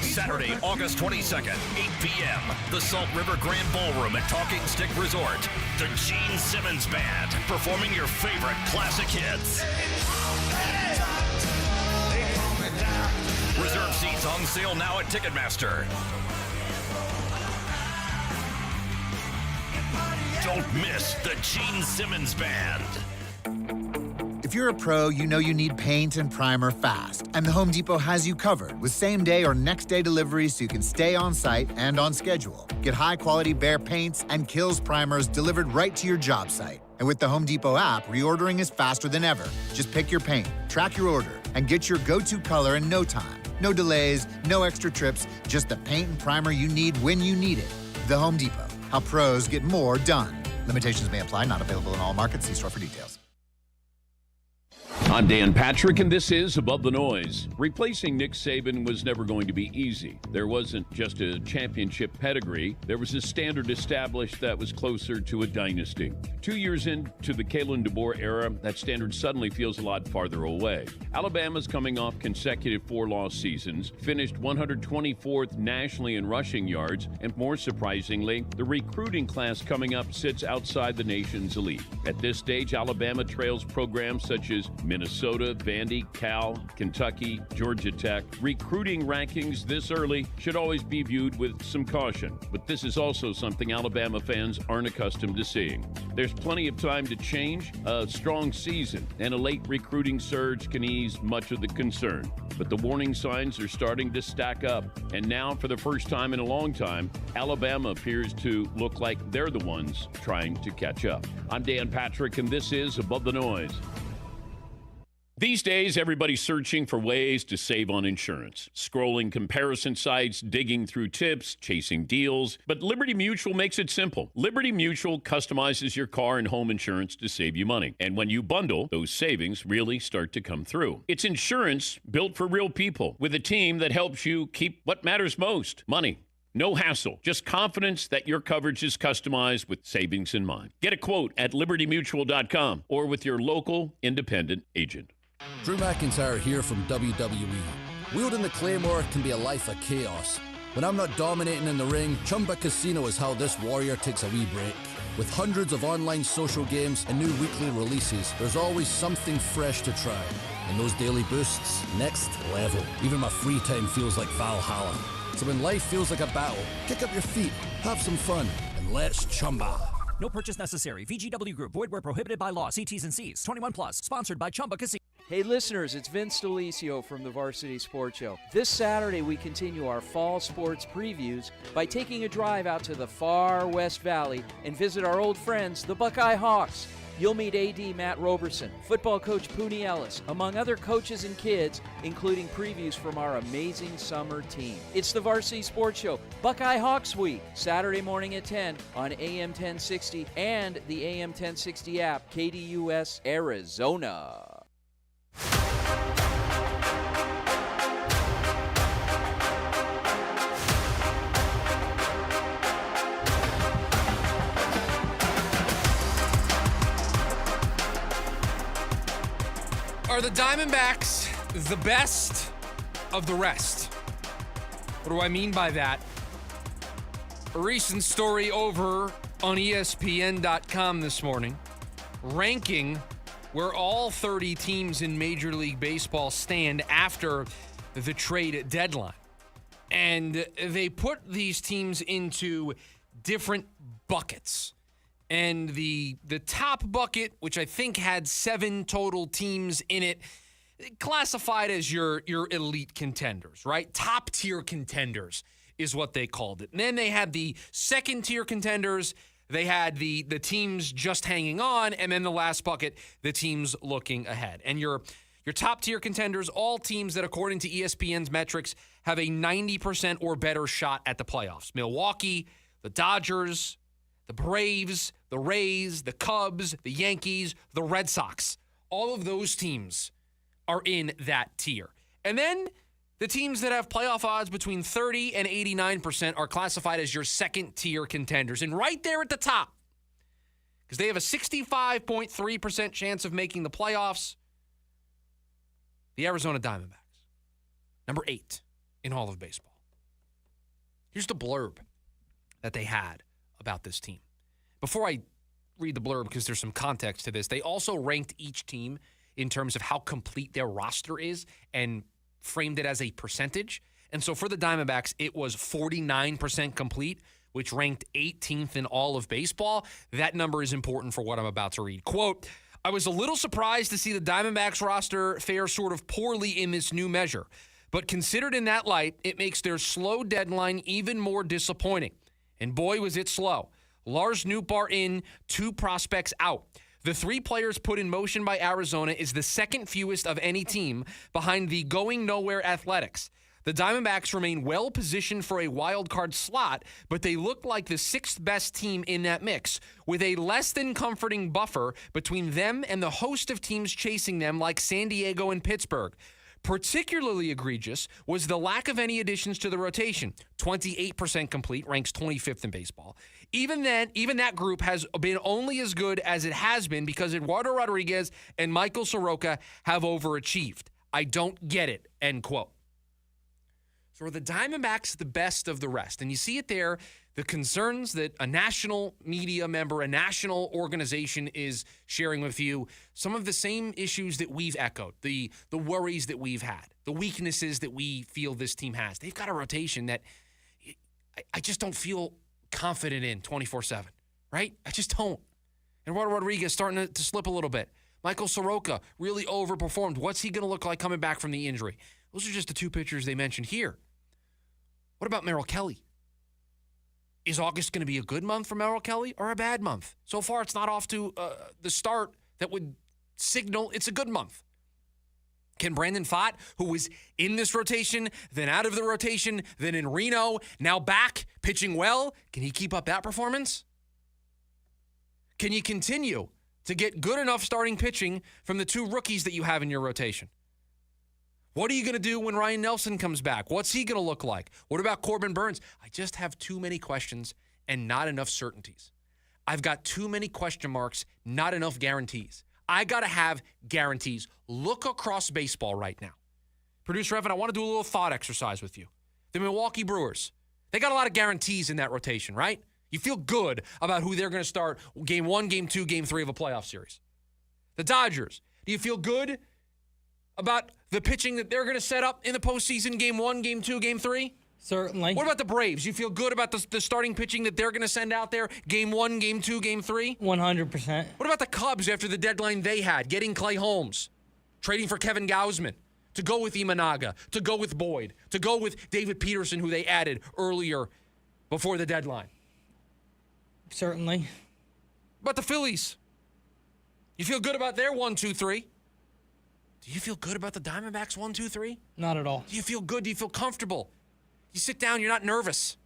Saturday, August 22nd, 8 p.m. The Salt River Grand Ballroom at Talking Stick Resort. The Gene Simmons Band performing your favorite classic hits. Reserve seats on sale now at Ticketmaster. Don't miss the Gene Simmons Band. If you're a pro, you know you need paint and primer fast, and the Home Depot has you covered with same-day or next-day deliveries so you can stay on site and on schedule. Get high-quality Behr paints and Kills primers delivered right to your job site. And with the Home Depot app, reordering is faster than ever. Just pick your paint, track your order, and get your go-to color in no time. No delays, no extra trips, just the paint and primer you need when you need it. The Home Depot. How pros get more done. Limitations may apply. Not available in all markets. See store for details. I'm Dan Patrick, and this is Above the Noise. Replacing Nick Saban was never going to be easy. There wasn't just a championship pedigree. There was a standard established that was closer to a dynasty. 2 years into the Kalen DeBoer era, that standard suddenly feels a lot farther away. Alabama's coming off consecutive 4-loss seasons, finished 124th nationally in rushing yards, and more surprisingly, the recruiting class coming up sits outside the nation's elite. At this stage, Alabama trails programs such as Minnesota, Vandy, Cal, Kentucky, Georgia Tech. Recruiting rankings this early should always be viewed with some caution, but this is also something Alabama fans aren't accustomed to seeing. There's plenty of time to change. A strong season and a late recruiting surge can ease much of the concern, but the warning signs are starting to stack up, and now for the first time in a long time, Alabama appears to look like they're the ones trying to catch up. I'm Dan Patrick, and this is Above the Noise. These days, everybody's searching for ways to save on insurance. Scrolling comparison sites, digging through tips, chasing deals. But Liberty Mutual makes it simple. Liberty Mutual customizes your car and home insurance to save you money. And when you bundle, those savings really start to come through. It's insurance built for real people with a team that helps you keep what matters most, money. No hassle, just confidence that your coverage is customized with savings in mind. Get a quote at libertymutual.com or with your local independent agent. Drew McIntyre here from WWE. Wielding the Claymore can be a life of chaos. When I'm not dominating in the ring, Chumba Casino is how this warrior takes a wee break. With hundreds of online social games and new weekly releases, there's always something fresh to try. And those daily boosts, next level. Even my free time feels like Valhalla. So when life feels like a battle, kick up your feet, have some fun, and let's Chumba. No purchase necessary. VGW Group. Void where prohibited by law. See T's and C's. 21 plus. Sponsored by Chumba Casino. Hey listeners, it's Vince DeLisio from the Varsity Sports Show. This Saturday we continue our fall sports previews by taking a drive out to the far West Valley and visit our old friends, the Buckeye Hawks. You'll meet AD Matt Roberson, football coach Pooney Ellis, among other coaches and kids, including previews from our amazing summer team. It's the Varsity Sports Show, Buckeye Hawks Week, Saturday morning at 10 on AM 1060 and the AM 1060 app, KDUS Arizona. Are the Diamondbacks the best of the rest? What do I mean by that? A recent story over on ESPN.com this morning ranking where all 30 teams in Major League Baseball stand after the trade deadline. And they put these teams into different buckets. And the top bucket, which I think had 7 total teams in it, classified as your elite contenders, right? Top tier contenders is what they called it. And then they had the second tier contenders. They had the teams just hanging on, and then the last bucket, the teams looking ahead. And your top tier contenders, all teams that according to ESPN's metrics have a 90% or better shot at the playoffs. Milwaukee, the Dodgers, the Braves, the Rays, the Cubs, the Yankees, the Red Sox. All of those teams are in that tier. And then the teams that have playoff odds between 30 and 89% are classified as your second tier contenders. And right there at the top, because they have a 65.3% chance of making the playoffs, the Arizona Diamondbacks, number 8 in all of baseball. Here's the blurb that they had about this team. Before I read the blurb, because there's some context to this, they also ranked each team in terms of how complete their roster is and framed it as a percentage. And so for the Diamondbacks, it was 49% complete, which ranked 18th in all of baseball. That number is important for what I'm about to read. Quote, I was a little surprised to see the Diamondbacks roster fare sort of poorly in this new measure, but considered in that light, it makes their slow deadline even more disappointing. And boy, was it slow. Lars Nootbaar in, 2 prospects out. The 3 players put in motion by Arizona is the second fewest of any team behind the going nowhere Athletics. The Diamondbacks remain well positioned for a wild card slot, but they look like the 6th best team in that mix, with a less than comforting buffer between them and the host of teams chasing them like San Diego and Pittsburgh. Particularly egregious was the lack of any additions to the rotation. 28% complete, ranks 25th in baseball. Even that group has been only as good as it has been because Eduardo Rodriguez and Michael Soroka have overachieved. I don't get it, end quote. So are the Diamondbacks the best of the rest? And you see it there, the concerns that a national media member, a national organization is sharing with you, some of the same issues that we've echoed, the worries that we've had, the weaknesses that we feel this team has. They've got a rotation that I just don't feel confident in 24/7, right? I just don't. And Eduardo Rodriguez starting to slip a little bit. Michael Soroka really overperformed. What's he going to look like coming back from the injury? Those are just the 2 pitchers they mentioned here. What about Merrill Kelly? Is August going to be a good month for Merrill Kelly or a bad month? So far, it's not off to the start that would signal it's a good month. Can Brandon Pfaadt, who was in this rotation, then out of the rotation, then in Reno, now back, pitching well, can he keep up that performance? Can you continue to get good enough starting pitching from the 2 rookies that you have in your rotation? What are you going to do when Ryan Nelson comes back? What's he going to look like? What about Corbin Burns? I just have too many questions and not enough certainties. I've got too many question marks, not enough guarantees. I got to have guarantees. Look across baseball right now. Producer Evan, I want to do a little thought exercise with you. The Milwaukee Brewers, they got a lot of guarantees in that rotation, right? You feel good about who they're going to start game 1, game 2, game 3 of a playoff series. The Dodgers, do you feel good about the pitching that they're going to set up in the postseason, game 1, game 2, game 3? Certainly. What about the Braves? You feel good about the starting pitching that they're going to send out there, game 1, game 2, game 3? 100%. What about the Cubs after the deadline they had, getting Clay Holmes, trading for Kevin Gausman, to go with Imanaga, to go with Boyd, to go with David Peterson, who they added earlier before the deadline? Certainly. But the Phillies, you feel good about their 1, 2, 3? Do you feel good about the Diamondbacks 1, 2, 3? Not at all. Do you feel good? Do you feel comfortable? You sit down, you're not nervous,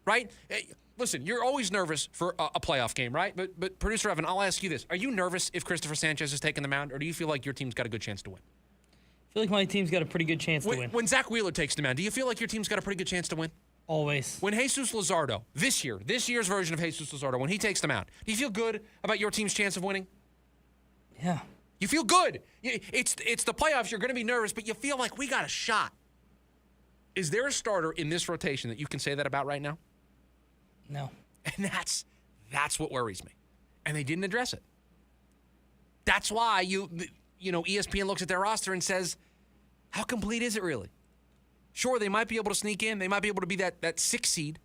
right? Hey, listen, you're always nervous for a playoff game, right? But Producer Evan, I'll ask you this. Are you nervous if Christopher Sanchez is taking the mound, or do you feel like your team's got a good chance to win? I feel like my team's got a pretty good chance to win. When Zach Wheeler takes the mound, do you feel like your team's got a pretty good chance to win? Always. When Jesus Luzardo, this year's version of Jesus Luzardo, when he takes the mound, do you feel good about your team's chance of winning? Yeah. You feel good. It's the playoffs. You're going to be nervous, but you feel like we got a shot. Is there a starter in this rotation that you can say that about right now? No. And that's what worries me. And they didn't address it. That's why ESPN looks at their roster and says, how complete is it really? Sure, they might be able to sneak in. They might be able to be that 6 seed.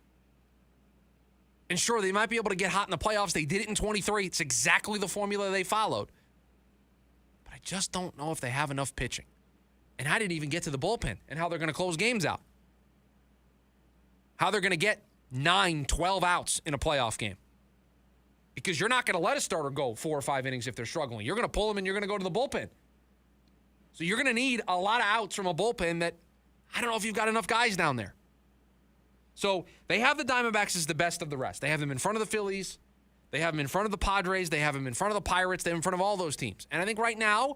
And sure, they might be able to get hot in the playoffs. They did it in 23. It's exactly the formula they followed. But I just don't know if they have enough pitching. And I didn't even get to the bullpen and how they're going to close games out. How they're going to get 9, 12 outs in a playoff game. Because you're not going to let a starter go 4 or 5 innings if they're struggling. You're going to pull them and you're going to go to the bullpen. So you're going to need a lot of outs from a bullpen that I don't know if you've got enough guys down there. So they have the Diamondbacks as the best of the rest. They have them in front of the Phillies. They have them in front of the Padres. They have them in front of the Pirates. They're in front of all those teams. And I think right now,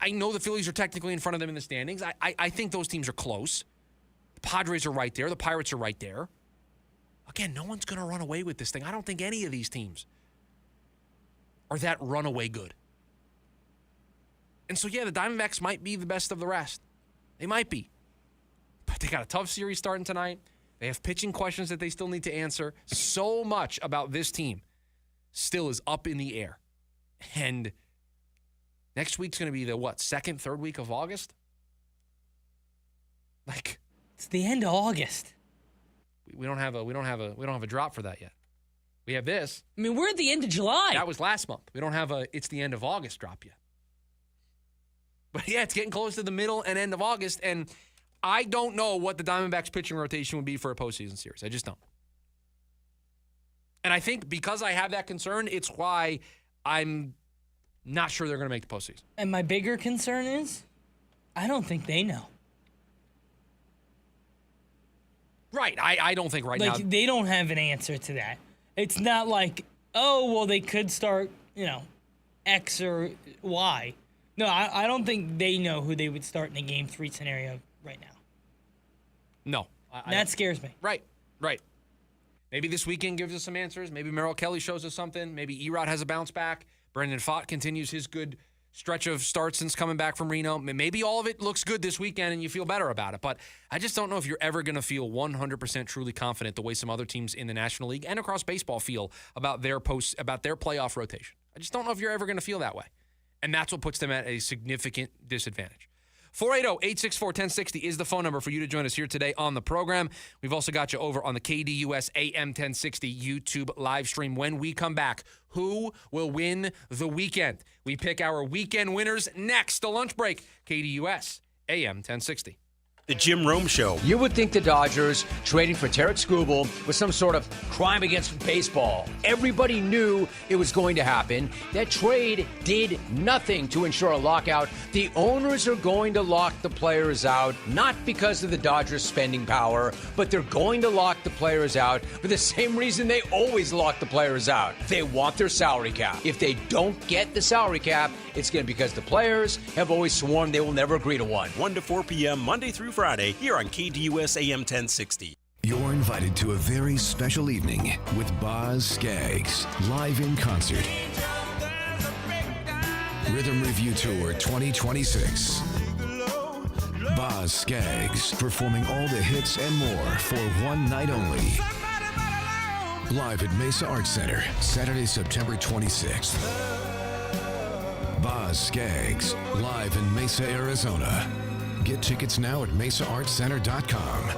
I know the Phillies are technically in front of them in the standings. I think those teams are close. The Padres are right there. The Pirates are right there. Again, no one's going to run away with this thing. I don't think any of these teams are that runaway good. And so, yeah, the Diamondbacks might be the best of the rest. They might be. But they got a tough series starting tonight. They have pitching questions that they still need to answer. So much about this team still is up in the air. And next week's going to be the, second, third week of August? It's the end of August. We don't have a drop for that yet. We have this. I mean, we're at the end of July. That was last month. We don't have it's the end of August drop yet. But yeah, it's getting close to the middle and end of August, and I don't know what the Diamondbacks pitching rotation would be for a postseason series. I just don't. And I think because I have that concern, it's why I'm not sure they're going to make the postseason. And my bigger concern is, I don't think they know. Right. I don't think right now. They don't have an answer to that. It's not like, oh, well, they could start, X or Y. No, I don't think they know who they would start in a Game 3 scenario right now. No. That scares me. Right. Maybe this weekend gives us some answers. Maybe Merrill Kelly shows us something. Maybe Erod has a bounce back. Brendan Pfaadt continues his good stretch of starts since coming back from Reno. Maybe all of it looks good this weekend and you feel better about it. But I just don't know if you're ever going to feel 100% truly confident the way some other teams in the National League and across baseball feel about their playoff rotation. I just don't know if you're ever going to feel that way. And that's what puts them at a significant disadvantage. 480-864-1060 is the phone number for you to join us here today on the program. We've also got you over on the KDUS AM 1060 YouTube live stream. When we come back, who will win the weekend? We pick our weekend winners next. The lunch break, KDUS AM 1060. The Jim Rome Show. You would think the Dodgers trading for Tarek Skubal was some sort of crime against baseball. Everybody knew it was going to happen. That trade did nothing to ensure a lockout. The owners are going to lock the players out, not because of the Dodgers' spending power, but they're going to lock the players out for the same reason they always lock the players out. They want their salary cap. If they don't get the salary cap, it's going to be because the players have always sworn they will never agree to one. 1 to 4 p.m. Monday through Friday here on KDUS AM 1060. You're invited to a very special evening with Boz Scaggs, live in concert. Rhythm Review Tour 2026. Boz Scaggs performing all the hits and more for one night only. Live at Mesa Arts Center, Saturday, September 26th. Boz Scaggs, live in Mesa, Arizona. Get tickets now at mesaartscenter.com.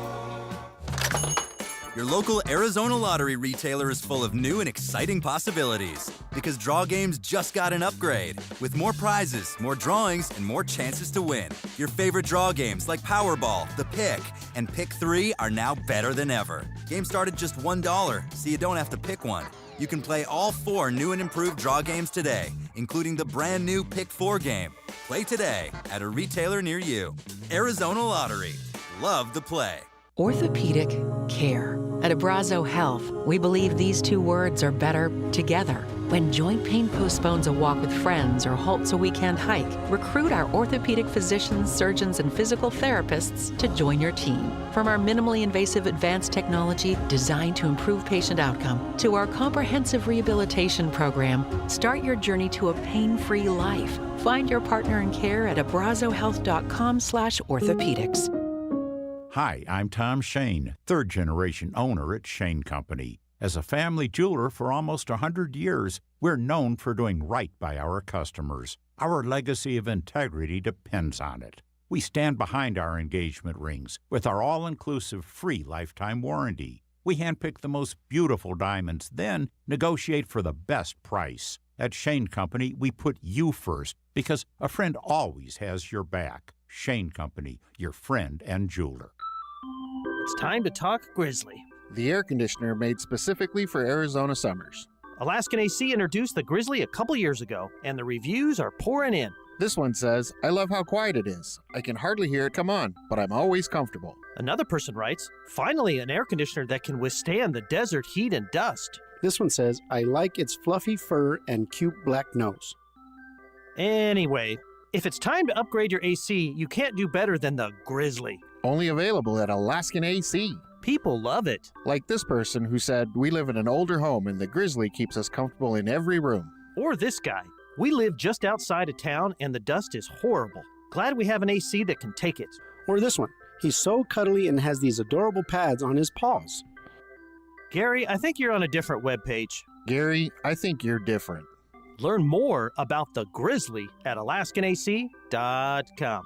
Your local Arizona Lottery retailer is full of new and exciting possibilities because draw games just got an upgrade with more prizes, more drawings, and more chances to win. Your favorite draw games like Powerball, The Pick, and Pick 3 are now better than ever. Games start at just $1, so you don't have to pick one. You can play all 4 new and improved draw games today, including the brand new Pick 4 game. Play today at a retailer near you. Arizona Lottery. Love the play. Orthopedic care. At Abrazo Health, we believe these 2 words are better together. When joint pain postpones a walk with friends or halts a weekend hike, recruit our orthopedic physicians, surgeons, and physical therapists to join your team. From our minimally invasive advanced technology designed to improve patient outcome to our comprehensive rehabilitation program, start your journey to a pain-free life. Find your partner in care at abrazohealth.com/orthopedics. Hi, I'm Tom Shane, third-generation owner at Shane Company. As a family jeweler for almost 100 years, We're known for doing right by our customers. Our legacy of integrity depends on it. We stand behind our engagement rings with our all-inclusive free lifetime warranty. We handpick the most beautiful diamonds, then negotiate for the best price. At Shane Company, we put you first because a friend always has your back. Shane Company, your friend and jeweler. It's time to talk Grizzly. The air conditioner made specifically for Arizona summers. Alaskan AC introduced the Grizzly a couple years ago, and the reviews are pouring in. This one says, I love how quiet it is. I can hardly hear it come on, but I'm always comfortable. Another person writes, finally an air conditioner that can withstand the desert heat and dust. This one says, I like its fluffy fur and cute black nose. Anyway, if it's time to upgrade your AC, you can't do better than the Grizzly. Only available at Alaskan AC. People love it. Like this person who said, we live in an older home and the Grizzly keeps us comfortable in every room. Or this guy, we live just outside of town and the dust is horrible. Glad we have an AC that can take it. Or this one, he's so cuddly and has these adorable pads on his paws. Gary, I think you're on a different webpage. Gary, I think you're different. Learn more about the Grizzly at AlaskanAC.com.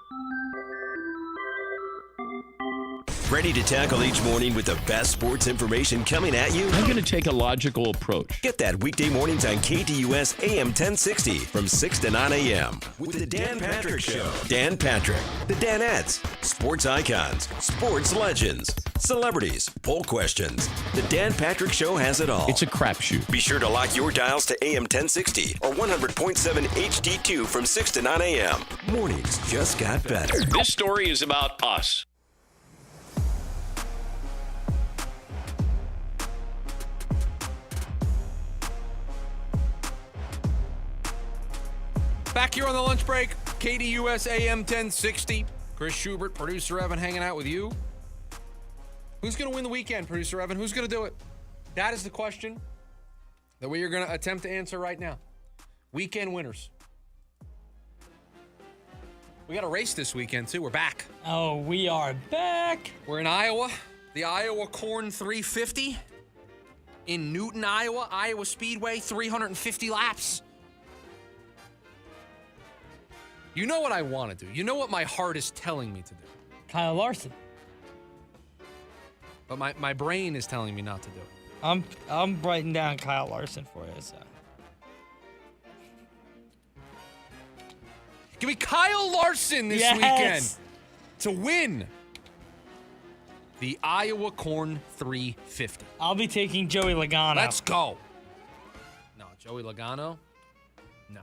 Ready to tackle each morning with the best sports information coming at you? I'm going to take a logical approach. Get that weekday mornings on KDUS AM 1060 from 6 to 9 a.m. with the Dan Patrick Show. Dan Patrick, the Danettes, sports icons, sports legends, celebrities, poll questions. The Dan Patrick Show has it all. It's a crapshoot. Be sure to lock your dials to AM 1060 or 100.7 HD2 from 6 to 9 a.m. Mornings just got better. This story is about us. Back here on the lunch break, KDUS AM 1060. Chris Schubert, producer Evan, hanging out with you. Who's going to win the weekend, producer Evan? Who's going to do it? That is the question that we are going to attempt to answer right now. Weekend winners. We got a race this weekend, too. We're back. Oh, we are back. We're in Iowa. The Iowa Corn 350 in Newton, Iowa. Iowa Speedway, 350 laps. You know what I want to do. You know what my heart is telling me to do. Kyle Larson. But my brain is telling me not to do it. I'm writing down Kyle Larson for you. So. Give me Kyle Larson this weekend to win the Iowa Corn 350. I'll be taking Joey Logano. Let's go. No, Joey Logano? No.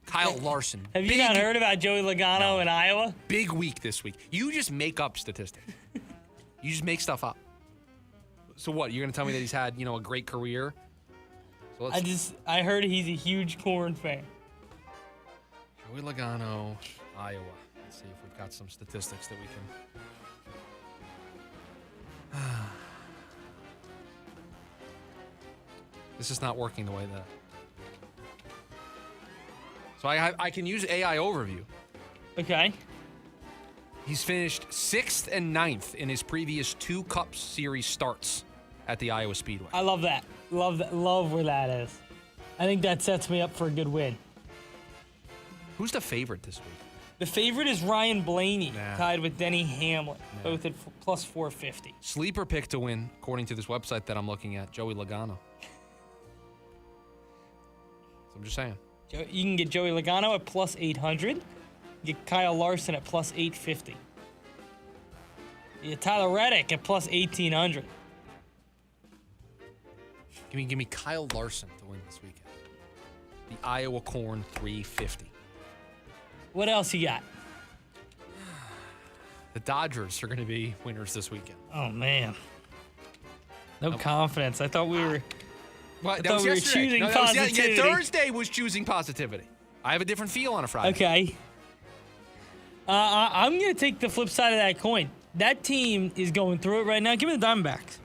Kyle Larson. Have you not heard about Joey Logano in Iowa? Big week this week. You just make up statistics. You just make stuff up. So what? You're going to tell me that he's had, a great career? So I heard he's a huge Corn fan. Joey Logano, Iowa. Let's see if we've got some statistics that we can. This is not working the way that. So I can use AI overview. Okay. He's finished 6th and 9th in his previous 2 Cup Series starts at the Iowa Speedway. I love that. Love that. Love where that is. I think that sets me up for a good win. Who's the favorite this week? The favorite is Ryan Blaney, tied with Denny Hamlin, both at plus 450. Sleeper pick to win, according to this website that I'm looking at, Joey Logano. So I'm just saying. You can get Joey Logano at plus 800. Get Kyle Larson at plus 850. You get Tyler Reddick at plus 1800. Give me Kyle Larson to win this weekend. The Iowa Corn 350. What else you got? The Dodgers are going to be winners this weekend. Oh, man. No confidence. I thought we were... Well, I thought we were choosing positivity. Thursday was choosing positivity. I have a different feel on a Friday. Okay. I'm going to take the flip side of that coin. That team is going through it right now. Give me the Diamondbacks.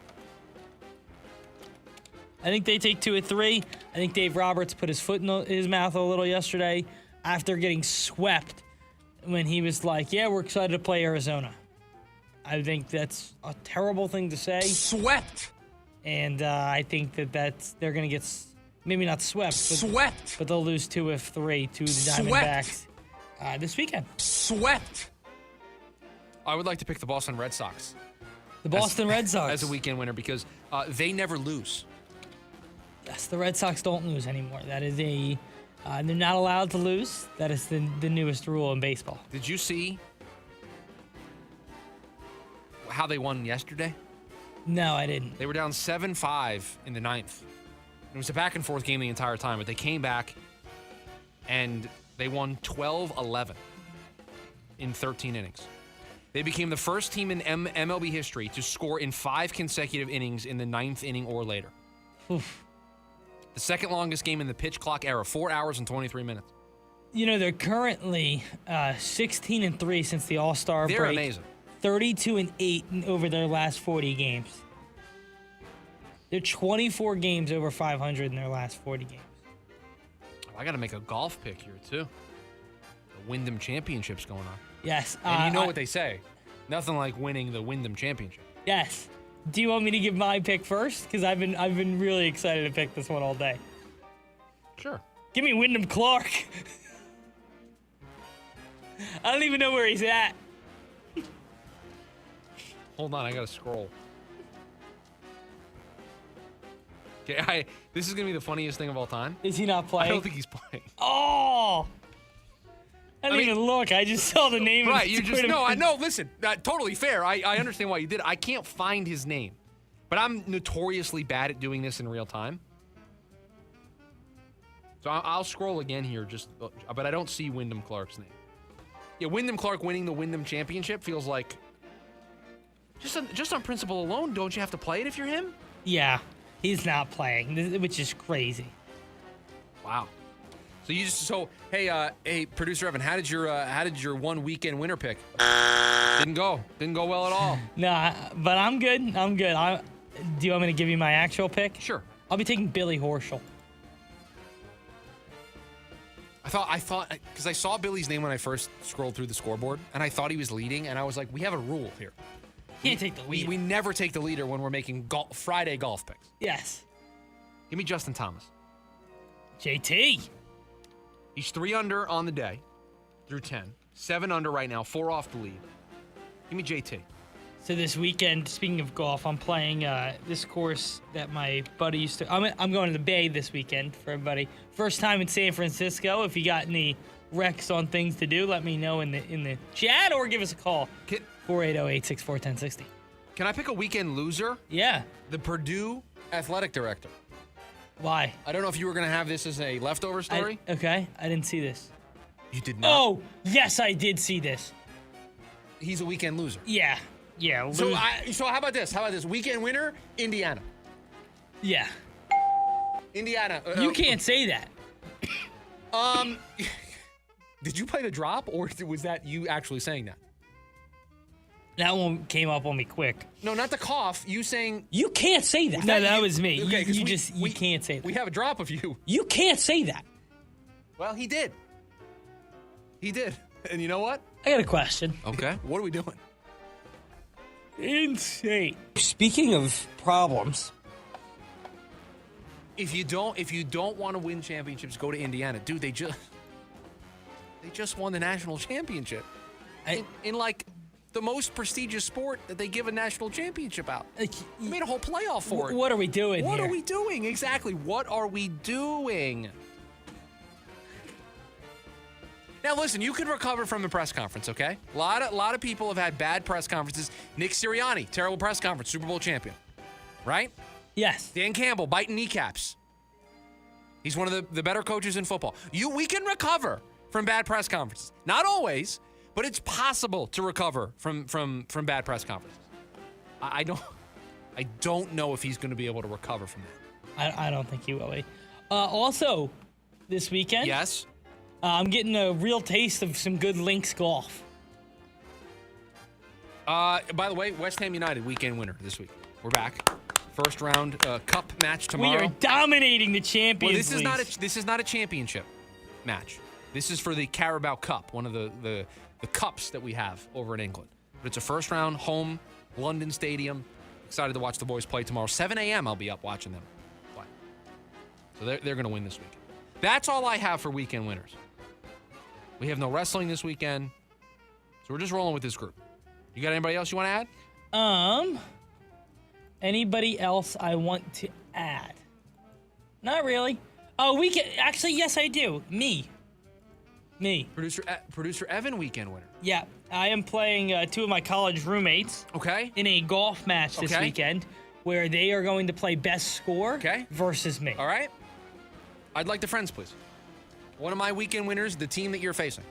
I think they take 2 of 3. I think Dave Roberts put his foot in his mouth a little yesterday after getting swept when he was like, yeah, we're excited to play Arizona. I think that's a terrible thing to say. Swept. And I think they're going to get Maybe not swept. But they'll lose 2 of 3 to the Diamondbacks this weekend. Swept. I would like to pick the Boston Red Sox. The Boston Red Sox. As a weekend winner because they never lose. Yes, the Red Sox don't lose anymore. That is they're not allowed to lose. That is the newest rule in baseball. Did you see how they won yesterday? No, I didn't. They were down 7-5 in the 9th. It was a back-and-forth game the entire time, but they came back and they won 12-11 in 13 innings. They became the first team in MLB history to score in 5 consecutive innings in the 9th inning or later. Oof. The second longest game in the pitch clock era, 4 hours and 23 minutes. You know, they're currently 16-3 since the All-Star break. They're amazing. 32-8 over their last 40 games. They're 24 games over 500 in their last 40 games. I got to make a golf pick here, too. The Wyndham Championship's going on. Yes. And you know what they say. Nothing like winning the Wyndham Championship. Yes. Do you want me to give my pick first? Because I've been really excited to pick this one all day. Sure. Give me Wyndham Clark. I don't even know where he's at. Hold on, I gotta scroll. Okay, this is gonna be the funniest thing of all time. Is he not playing? I don't think he's playing. Oh! I didn't even look. I just saw the name. Right, you just no. Listen, totally fair. I understand why you did it. I can't find his name, but I'm notoriously bad at doing this in real time. So I'll scroll again here, but I don't see Wyndham Clark's name. Yeah, Wyndham Clark winning the Wyndham Championship feels like just on principle alone. Don't you have to play it if you're him? Yeah, he's not playing, which is crazy. Wow. So hey, producer Evan, how did your one weekend winner pick? Didn't go well at all. Nah, but I'm good. Do you want me to give you my actual pick? Sure. I'll be taking Billy Horschel. I thought because I saw Billy's name when I first scrolled through the scoreboard, and I thought he was leading, and I was like, we have a rule here. Can't take the lead. We never take the leader when we're making Friday golf picks. Yes. Give me Justin Thomas. JT. He's 3 under on the day through 10. 7 under right now, 4 off the lead. Give me JT. So this weekend, speaking of golf, I'm playing this course that my buddy used to. I'm going to the Bay this weekend for everybody. First time in San Francisco. If you got any recs on things to do, let me know in the chat or give us a call. 480-864-1060. Can I pick a weekend loser? Yeah. The Purdue athletic director. Why? I don't know if you were going to have this as a leftover story. Okay, I didn't see this. You did not? Oh, yes, I did see this. He's a weekend loser. Yeah. So how about this? Weekend winner, Indiana. Yeah. Indiana. You can't say that. Did you play the drop, or was that you actually saying that? That one came up on me quick. No, not the cough. You saying... You can't say that. No, that was me. Okay, you can't say that. We have a drop of you. You can't say that. Well, he did. And you know what? I got a question. Okay. What are we doing? Insane. Speaking of problems... If you don't want to win championships, go to Indiana. Dude, they just won the national championship. In like... the most prestigious sport that they give a national championship out. You made a whole playoff for it. What are we doing What here? are we doing? Exactly. What are we doing? Now, listen, you can recover from the press conference, okay? A lot of people have had bad press conferences. Nick Sirianni, terrible press conference, Super Bowl champion. Right? Yes. Dan Campbell, biting kneecaps. He's one of the better coaches in football. We can recover from bad press conferences. Not always. But it's possible to recover from bad press conferences. I don't know if he's going to be able to recover from that. I don't think he will. Also, this weekend, yes, I'm getting a real taste of some good links golf. By the way, West Ham United weekend winner this week. We're back. First round cup match tomorrow. We are dominating the Champions League. This is not a championship match. This is for the Carabao Cup, one of the cups that we have over in England. But it's a first round, home, London Stadium. Excited to watch the boys play tomorrow. 7 a.m. I'll be up watching them play. So they're going to win this weekend. That's all I have for weekend winners. We have no wrestling this weekend, so we're just rolling with this group. You got anybody else you want to add? Anybody else I want to add? Not really. Oh, actually, yes, I do. Me. Producer Evan, weekend winner. Yeah, I am playing two of my college roommates. Okay. In a golf match this weekend, where they are going to play best score versus me. All right. I'd like the friends, please. One of my weekend winners, the team that you're facing.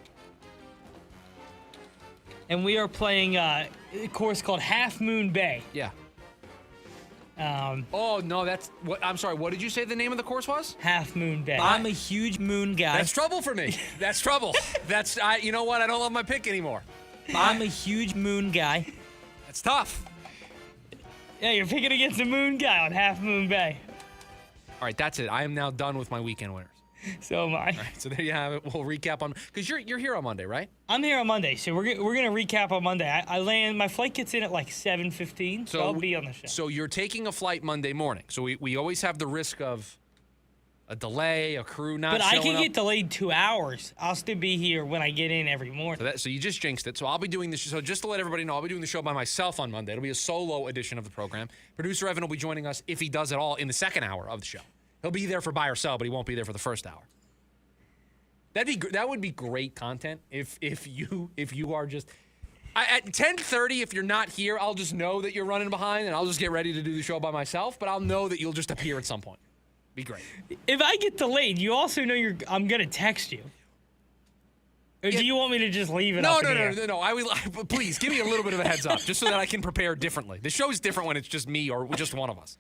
And we are playing a course called Half Moon Bay. Yeah. Oh, no, that's... I'm sorry, what did you say the name of the course was? Half Moon Bay. I'm a huge moon guy. That's trouble for me. That's trouble. You know what? I don't love my pick anymore. I'm a huge moon guy. That's tough. Yeah, you're picking against a moon guy on Half Moon Bay. All right, that's it. I am now done with my weekend winners. So am I. All right, so there you have it. We'll recap on... Because you're here on Monday, right? I'm here on Monday, so we're going to recap on Monday. I land... My flight gets in at like 7:15, so I'll be on the show. So you're taking a flight Monday morning. So we always have the risk of a delay, a crew not showing up. But I can get delayed 2 hours. I'll still be here when I get in every morning. So you just jinxed it. So I'll be doing this. So just to let everybody know, I'll be doing the show by myself on Monday. It'll be a solo edition of the program. Producer Evan will be joining us, if he does at all, in the second hour of the show. He'll be there for buy or sell, but he won't be there for the first hour. That would be great content if you are just at 10:30. If you're not here, I'll just know that you're running behind, and I'll just get ready to do the show by myself. But I'll know that you'll just appear at some point. Be great. If I get delayed, you also know I'm gonna text you. Or do you want me to just leave it? No. Please give me a little bit of a heads up, just so that I can prepare differently. The show is different when it's just me or just one of us.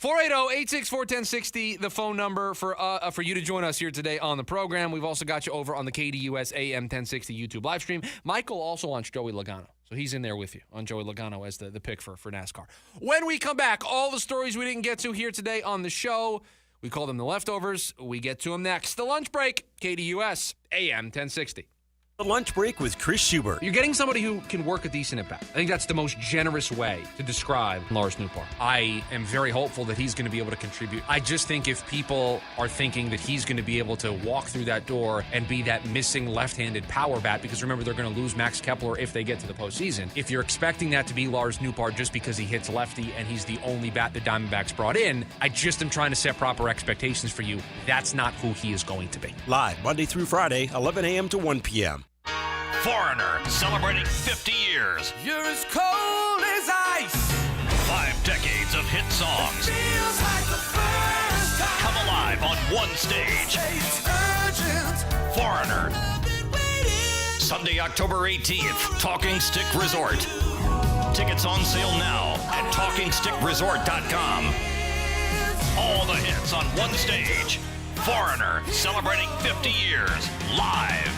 480-864-1060, the phone number for you to join us here today on the program. We've also got you over on the KDUS AM 1060 YouTube live stream. Michael also wants Joey Logano, so he's in there with you on Joey Logano as the pick for NASCAR. When we come back, all the stories we didn't get to here today on the show, we call them the leftovers. We get to them next. The lunch break, KDUS AM 1060. The Lunch Break with Chris Schubert. You're getting somebody who can work a decent at bat. I think that's the most generous way to describe Lars Newport. I am very hopeful that he's going to be able to contribute. I just think if people are thinking that he's going to be able to walk through that door and be that missing left-handed power bat, because remember, they're going to lose Max Kepler if they get to the postseason. If you're expecting that to be Lars Newport just because he hits lefty and he's the only bat the Diamondbacks brought in, I just am trying to set proper expectations for you. That's not who he is going to be. Live Monday through Friday, 11 a.m. to 1 p.m. Foreigner, celebrating 50 years. You're as cold as ice. 5 decades of hit songs. Feels like the first time. Come alive on one stage. Foreigner. Sunday, October 18th, Talking Stick Resort. Tickets on sale now at TalkingStickResort.com. All the hits on one stage. Foreigner, celebrating 50 years, live.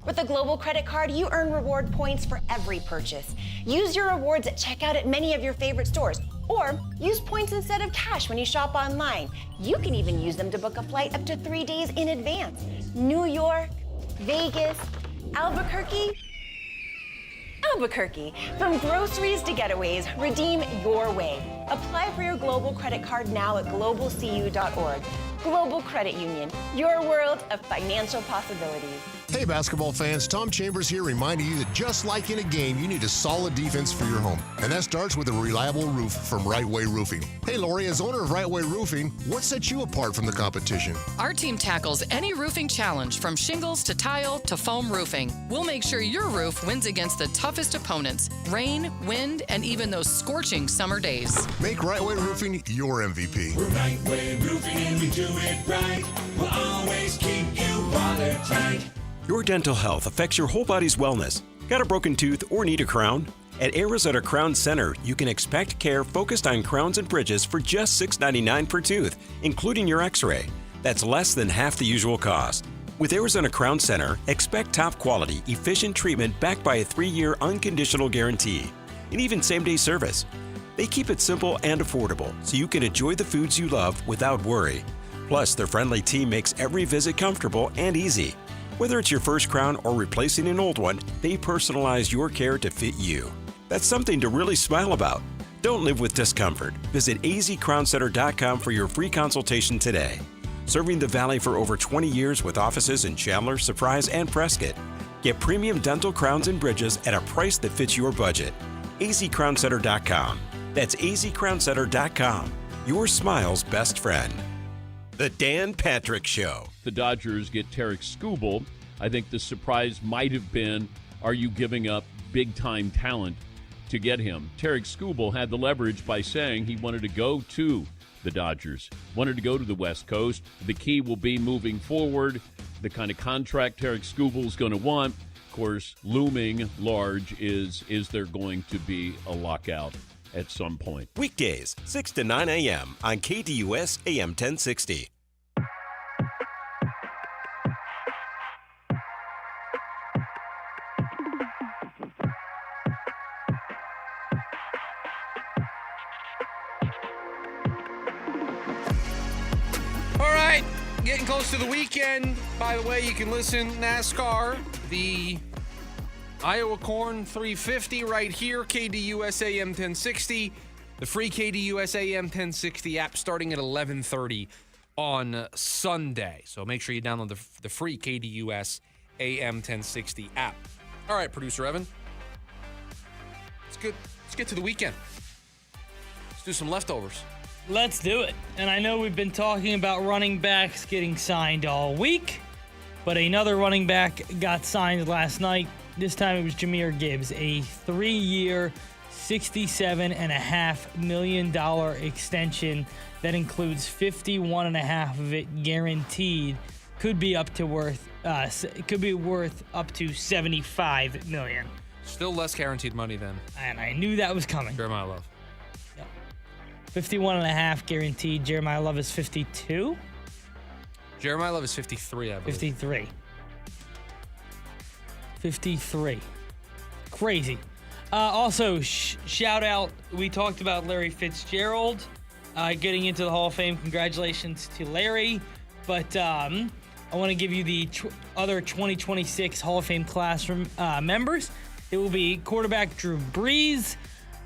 With a Global Credit Card, you earn reward points for every purchase. Use your rewards at checkout at many of your favorite stores, or use points instead of cash when you shop online. You can even use them to book a flight up to 3 days in advance. New York, Vegas, Albuquerque. From groceries to getaways, redeem your way. Apply for your Global Credit Card now at globalcu.org. Global Credit Union, your world of financial possibilities. Hey basketball fans, Tom Chambers here reminding you that just like in a game, you need a solid defense for your home. And that starts with a reliable roof from Right Way Roofing. Hey Lori, as owner of Right Way Roofing, what sets you apart from the competition? Our team tackles any roofing challenge from shingles to tile to foam roofing. We'll make sure your roof wins against the toughest opponents, rain, wind, and even those scorching summer days. Make Right Way Roofing your MVP. We're Right Way Roofing and we do it right. We'll always keep you watertight. Your dental health affects your whole body's wellness. Got a broken tooth or need a crown? At Arizona Crown Center, you can expect care focused on crowns and bridges for just $6.99 per tooth, including your x-ray. That's less than half the usual cost. With Arizona Crown Center, expect top quality, efficient treatment backed by a 3-year unconditional guarantee, and even same-day service. They keep it simple and affordable, so you can enjoy the foods you love without worry. Plus, their friendly team makes every visit comfortable and easy. Whether it's your first crown or replacing an old one, they personalize your care to fit you. That's something to really smile about. Don't live with discomfort. Visit azcrowncenter.com for your free consultation today. Serving the Valley for over 20 years with offices in Chandler, Surprise, and Prescott. Get premium dental crowns and bridges at a price that fits your budget. azcrowncenter.com. That's azcrowncenter.com. Your smile's best friend. The Dan Patrick Show. The Dodgers get Tarek Skubal. I think the surprise might have been, are you giving up big-time talent to get him? Tarek Skubal had the leverage by saying he wanted to go to the Dodgers, wanted to go to the West Coast. The key will be moving forward, the kind of contract Tarek Skubal is going to want. Of course, looming large is there going to be a lockout at some point? Weekdays, 6 to 9 a.m. on KDUS AM 1060. All right, getting close to the weekend. By the way, you can listen NASCAR, the Iowa Corn 350 right here, KDUS AM 1060. The free KDUS AM 1060 app starting at 11:30 on Sunday. So make sure you download the free KDUS AM 1060 app. All right, producer Evan. Let's get to the weekend. Let's do some leftovers. Let's do it. And I know we've been talking about running backs getting signed all week, but another running back got signed last night. This time it was Jahmyr Gibbs, a 3-year, $67.5 million extension that includes $51.5 of it guaranteed. Could be worth up to $75 million. Still less guaranteed money than. And I knew that was coming. Jeremiah Love. 51.5 guaranteed. Jeremiah Love is 52. Jeremiah Love is 53, I believe. 53. Crazy. Also, shout out, we talked about Larry Fitzgerald getting into the Hall of Fame. Congratulations to Larry. But I want to give you the other 2026 Hall of Fame class members. It will be quarterback Drew Brees,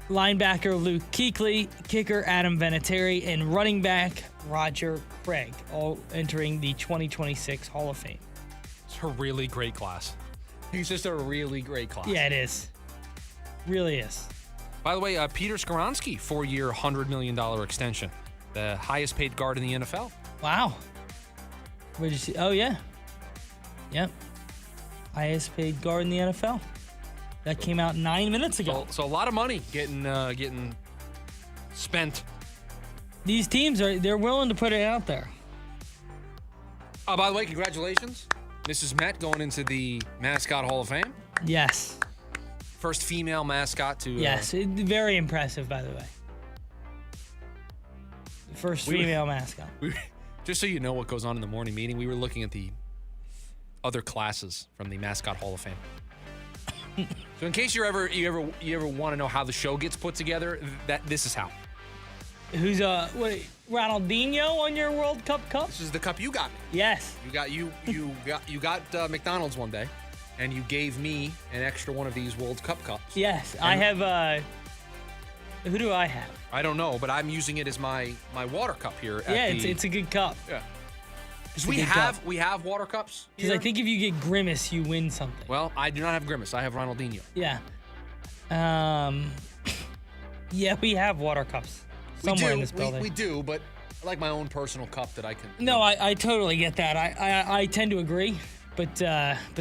linebacker Luke Kuechly, kicker Adam Vinatieri, and running back Roger Craig, all entering the 2026 Hall of Fame. It's a really great class. It's just a really great class. Yeah, it is. Really is. By the way, Peter Skoronski, 4-year, $100 million extension. The highest paid guard in the NFL. Wow. Where did you see? Oh, yeah. Yep. Highest paid guard in the NFL. That came out 9 minutes ago. So a lot of money getting spent. These teams they're willing to put it out there. By the way, congratulations. Mrs. Met going into the Mascot Hall of Fame. Yes. First female mascot to... Yes, very impressive, by the way. First female mascot. Just so you know what goes on in the morning meeting, we were looking at the other classes from the Mascot Hall of Fame. So in case you ever want to know how the show gets put together, this is how. Who's Ronaldinho on your World Cup cup? This is the cup you got me. Yes. You got McDonald's one day, and you gave me an extra one of these World Cup cups. Yes, and I have. Who do I have? I don't know, but I'm using it as my water cup here. It's a good cup. Yeah. Because we have water cups. Because I think if you get Grimace, you win something. Well, I do not have Grimace. I have Ronaldinho. Yeah. Yeah, we have water cups somewhere in this building. We do, but I like my own personal cup that I can. No, I totally get that. I tend to agree, but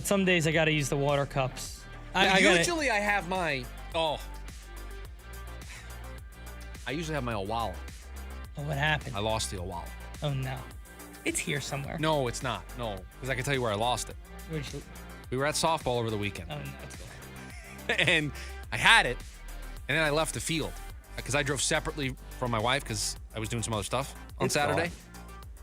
some days I got to use the water cups. I have my I usually have my Owala. Oh, what happened? I lost the Owala. Oh no. It's here somewhere. No, it's not. No, because I can tell you where I lost it. We were at softball over the weekend. Oh, no, that's cool. And I had it, and then I left the field because I drove separately from my wife because I was doing some other stuff on Saturday.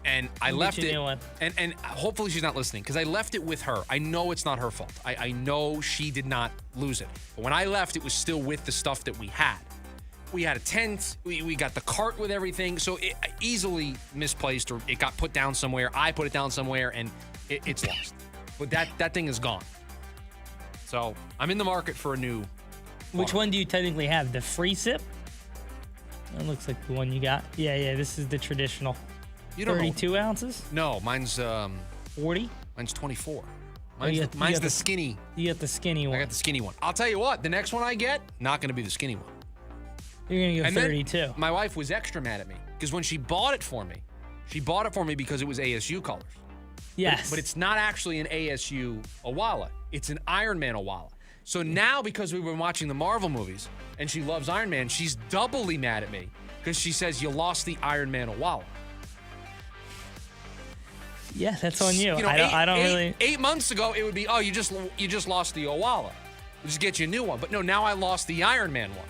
And I left it, and hopefully she's not listening because I left it with her. I know it's not her fault. I know she did not lose it. But when I left, it was still with the stuff that we had. We had a tent. We got the cart with everything. So it easily misplaced or it got put down somewhere. I put it down somewhere and it's lost. But that thing is gone. So I'm in the market for a new. Which one do you technically have? The free sip? That looks like the one you got. Yeah, this is the traditional. You don't 32 ounces? No, mine's 40? Mine's 24. You Mine's got the skinny. You got the skinny one. I got the skinny one. I'll tell you what, the next one I get, not going to be the skinny one. You're going to go And 32. then my wife was extra mad at me because when she bought it for me, because it was ASU colors. Yes. But it's not actually an ASU Owala. It's an Iron Man Owala. So now, because we've been watching the Marvel movies and she loves Iron Man, she's doubly mad at me because she says you lost the Iron Man Owala. Yeah, that's on you. You know, I don't really. 8 months ago, it would be, you just lost the Owala. We'll just get you a new one. But no, now I lost the Iron Man one.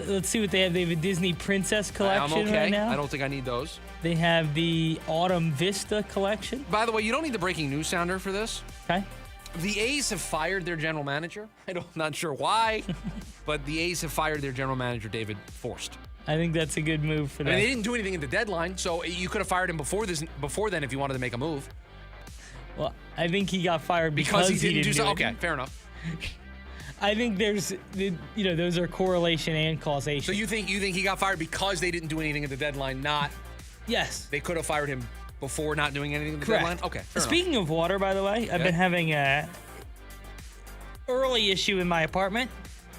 Let's see what they have. They have a Disney Princess collection I'm okay. right now. I don't think I need those. They have the Autumn Vista collection. By the way, you don't need the breaking news sounder for this. Okay. The A's have fired their general manager. I'm not sure why, but the A's have fired their general manager, David Forst. I think that's a good move for them. I mean, they didn't do anything at the deadline, so you could have fired him before then if you wanted to make a move. Well, I think he got fired because he didn't do something. Okay, fair enough. I think those are correlation and causation. So you think he got fired because they didn't do anything at the deadline, not Yes. They could have fired him before not doing anything at the Correct. deadline? Okay, fair Speaking of water, by the way, I've been having a early issue in my apartment.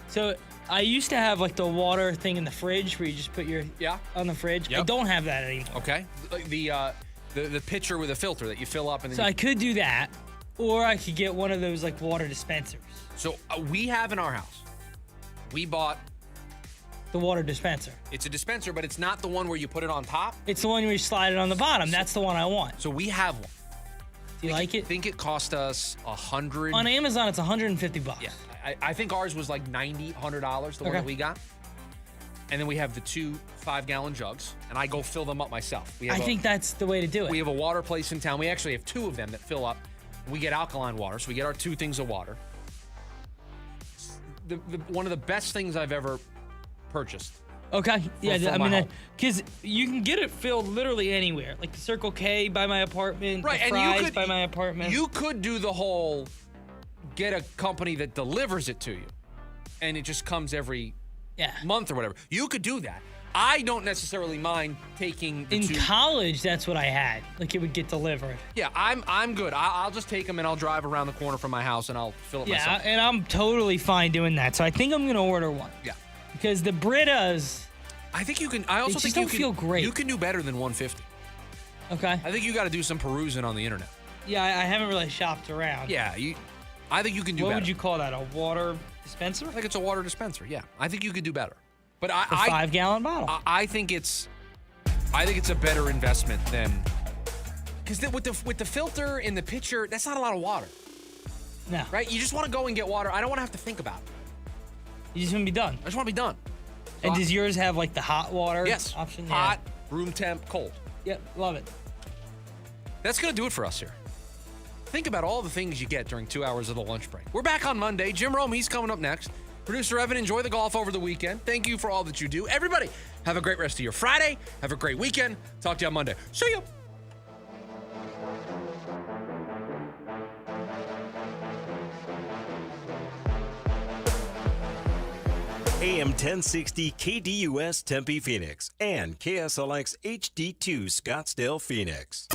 So I used to have like the water thing in the fridge where you just put your on the fridge. Yep. I don't have that anymore. Okay. Like the pitcher with a filter that you fill up and then So I could do that, or I could get one of those like water dispensers. So we have in our house, we bought the water dispenser. It's a dispenser, but it's not the one where you put it on top. It's the one where you slide it on the bottom. That's the one I want. So we have one. Do you like it? I think it cost us $100. On Amazon, it's $150. Yeah, I think ours was like $90, $100, the one that we got. And then we have the 2 5-gallon jugs, and I go fill them up myself. I think that's the way to do it. We have a water place in town. We actually have 2 of them that fill up. We get alkaline water, so we get our 2 things of water. One of the best things I've ever purchased. Okay. Yeah, for I my mean, home. because you can get it filled literally anywhere. Like the Circle K by my apartment, Right, the and Fry's you could by my apartment. You could do the whole get a company that delivers it to you, and it just comes every month or whatever. You could do that. I don't necessarily mind taking the In 2. college, that's what I had. Like it would get delivered. Yeah, I'm good. I'll just take them and I'll drive around the corner from my house and I'll fill it Yeah, myself. and I'm totally fine doing that. So I think I'm gonna order one. Yeah. Because the Britas, I think you can. I also they just think you don't can feel great. You can do better than 150. Okay. I think you got to do some perusing on the internet. Yeah, I haven't really shopped around. Yeah, I think you can do What better. would you call that? A water dispenser? I think it's a water dispenser. Yeah, I think you could do better. But A 5-gallon bottle. I think it's a better investment than because with the filter in the pitcher, that's not a lot of water. No. Right? You just want to go and get water. I don't want to have to think about it. You just want to be done. I just want to be done. And does yours have like the hot water Yes. option? Hot, room temp, cold. Yep, love it. That's going to do it for us here. Think about all the things you get during 2 hours of the lunch break. We're back on Monday. Jim Rome, he's coming up next. Producer Evan, enjoy the golf over the weekend. Thank you for all that you do. Everybody, have a great rest of your Friday. Have a great weekend. Talk to you on Monday. See you. AM 1060 KDUS Tempe Phoenix and KSLX HD2 Scottsdale Phoenix.